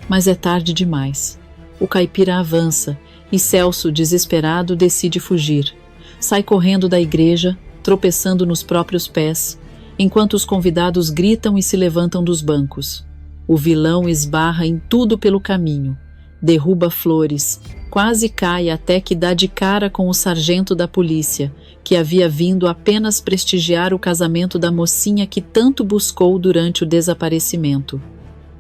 Mas é tarde demais. O caipira avança e Celso, desesperado, decide fugir. Sai correndo da igreja, tropeçando nos próprios pés, enquanto os convidados gritam e se levantam dos bancos. O vilão esbarra em tudo pelo caminho, derruba flores, quase cai até que dá de cara com o sargento da polícia, que havia vindo apenas prestigiar o casamento da mocinha que tanto buscou durante o desaparecimento.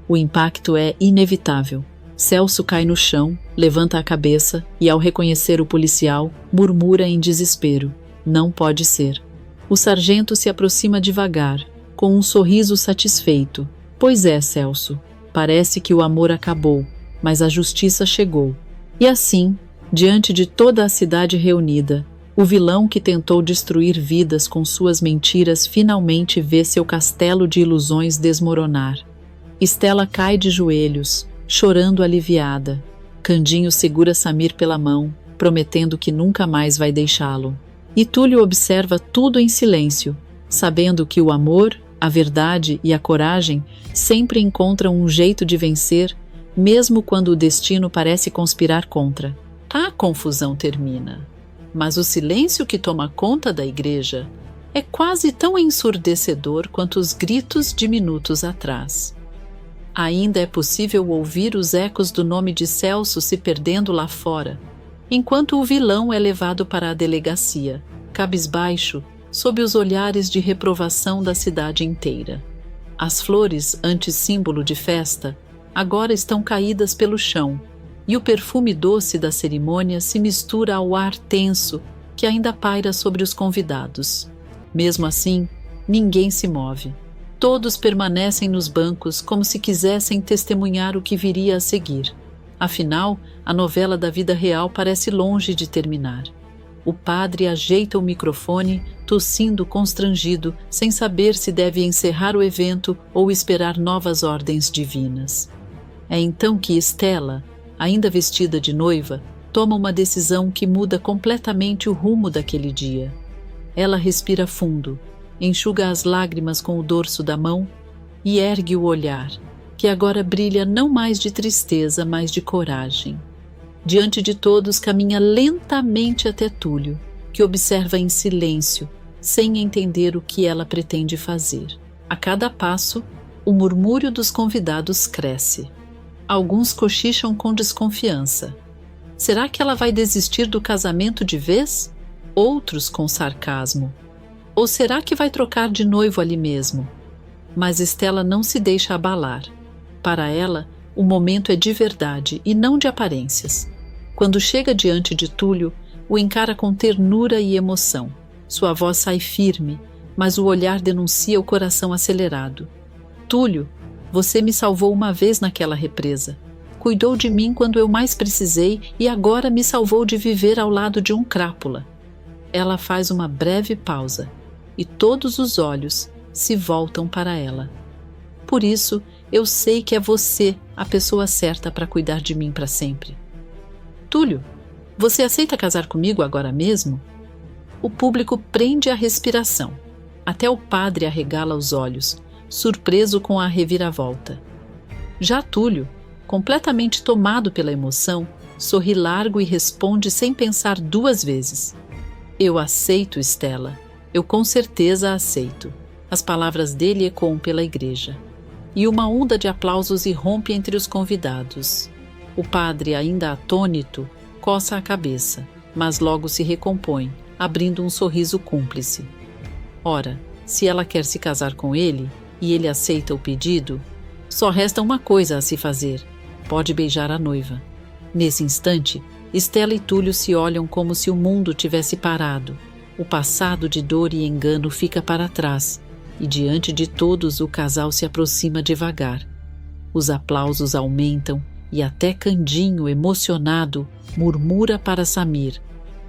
O impacto é inevitável. Celso cai no chão, levanta a cabeça e, ao reconhecer o policial, murmura em desespero. Não pode ser. O sargento se aproxima devagar, com um sorriso satisfeito. Pois é, Celso, parece que o amor acabou, mas a justiça chegou. E assim, diante de toda a cidade reunida, o vilão que tentou destruir vidas com suas mentiras finalmente vê seu castelo de ilusões desmoronar. Estela cai de joelhos, chorando aliviada. Candinho segura Samir pela mão, prometendo que nunca mais vai deixá-lo. E Túlio observa tudo em silêncio, sabendo que o amor, a verdade e a coragem sempre encontram um jeito de vencer, mesmo quando o destino parece conspirar contra. A confusão termina, mas o silêncio que toma conta da igreja é quase tão ensurdecedor quanto os gritos de minutos atrás. Ainda é possível ouvir os ecos do nome de Celso se perdendo lá fora, enquanto o vilão é levado para a delegacia, cabisbaixo, sob os olhares de reprovação da cidade inteira. As flores, antes símbolo de festa, agora estão caídas pelo chão, e o perfume doce da cerimônia se mistura ao ar tenso que ainda paira sobre os convidados. Mesmo assim, ninguém se move. Todos permanecem nos bancos como se quisessem testemunhar o que viria a seguir. Afinal, a novela da vida real parece longe de terminar. O padre ajeita o microfone, tossindo constrangido, sem saber se deve encerrar o evento ou esperar novas ordens divinas. É então que Estela, ainda vestida de noiva, toma uma decisão que muda completamente o rumo daquele dia. Ela respira fundo, enxuga as lágrimas com o dorso da mão e ergue o olhar, que agora brilha não mais de tristeza, mas de coragem. Diante de todos, caminha lentamente até Túlio, que observa em silêncio, sem entender o que ela pretende fazer. A cada passo, o murmúrio dos convidados cresce. Alguns cochicham com desconfiança. Será que ela vai desistir do casamento de vez? Outros com sarcasmo. Ou será que vai trocar de noivo ali mesmo? Mas Stella não se deixa abalar. Para ela, o momento é de verdade e não de aparências. Quando chega diante de Túlio, o encara com ternura e emoção. Sua voz sai firme, mas o olhar denuncia o coração acelerado. Túlio, você me salvou uma vez naquela represa. Cuidou de mim quando eu mais precisei e agora me salvou de viver ao lado de um crápula. Ela faz uma breve pausa e todos os olhos se voltam para ela. Por isso, eu sei que é você a pessoa certa para cuidar de mim para sempre. Túlio, você aceita casar comigo agora mesmo? O público prende a respiração. Até o padre arregala os olhos, surpreso com a reviravolta. Já Túlio, completamente tomado pela emoção, sorri largo e responde sem pensar duas vezes. Eu aceito, Stella. Eu com certeza aceito. As palavras dele ecoam pela igreja. E uma onda de aplausos irrompe entre os convidados. O padre, ainda atônito, coça a cabeça, mas logo se recompõe, abrindo um sorriso cúmplice. Ora, se ela quer se casar com ele, e ele aceita o pedido, só resta uma coisa a se fazer. Pode beijar a noiva. Nesse instante, Stella e Túlio se olham como se o mundo tivesse parado. O passado de dor e engano fica para trás, e diante de todos o casal se aproxima devagar. Os aplausos aumentam e até Candinho, emocionado, murmura para Samir: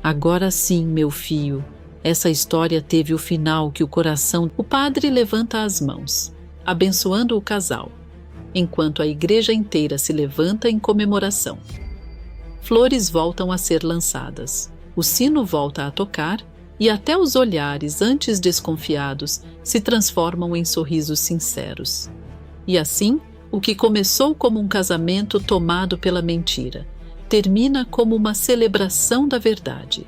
agora sim, meu filho, essa história teve o final que o coração... O padre levanta as mãos, abençoando o casal, enquanto a igreja inteira se levanta em comemoração. Flores voltam a ser lançadas, o sino volta a tocar e até os olhares, antes desconfiados, se transformam em sorrisos sinceros. E assim, o que começou como um casamento tomado pela mentira, termina como uma celebração da verdade.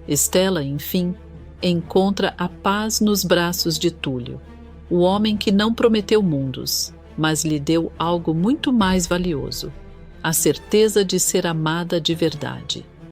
Stella, enfim, encontra a paz nos braços de Túlio, o homem que não prometeu mundos, mas lhe deu algo muito mais valioso: a certeza de ser amada de verdade.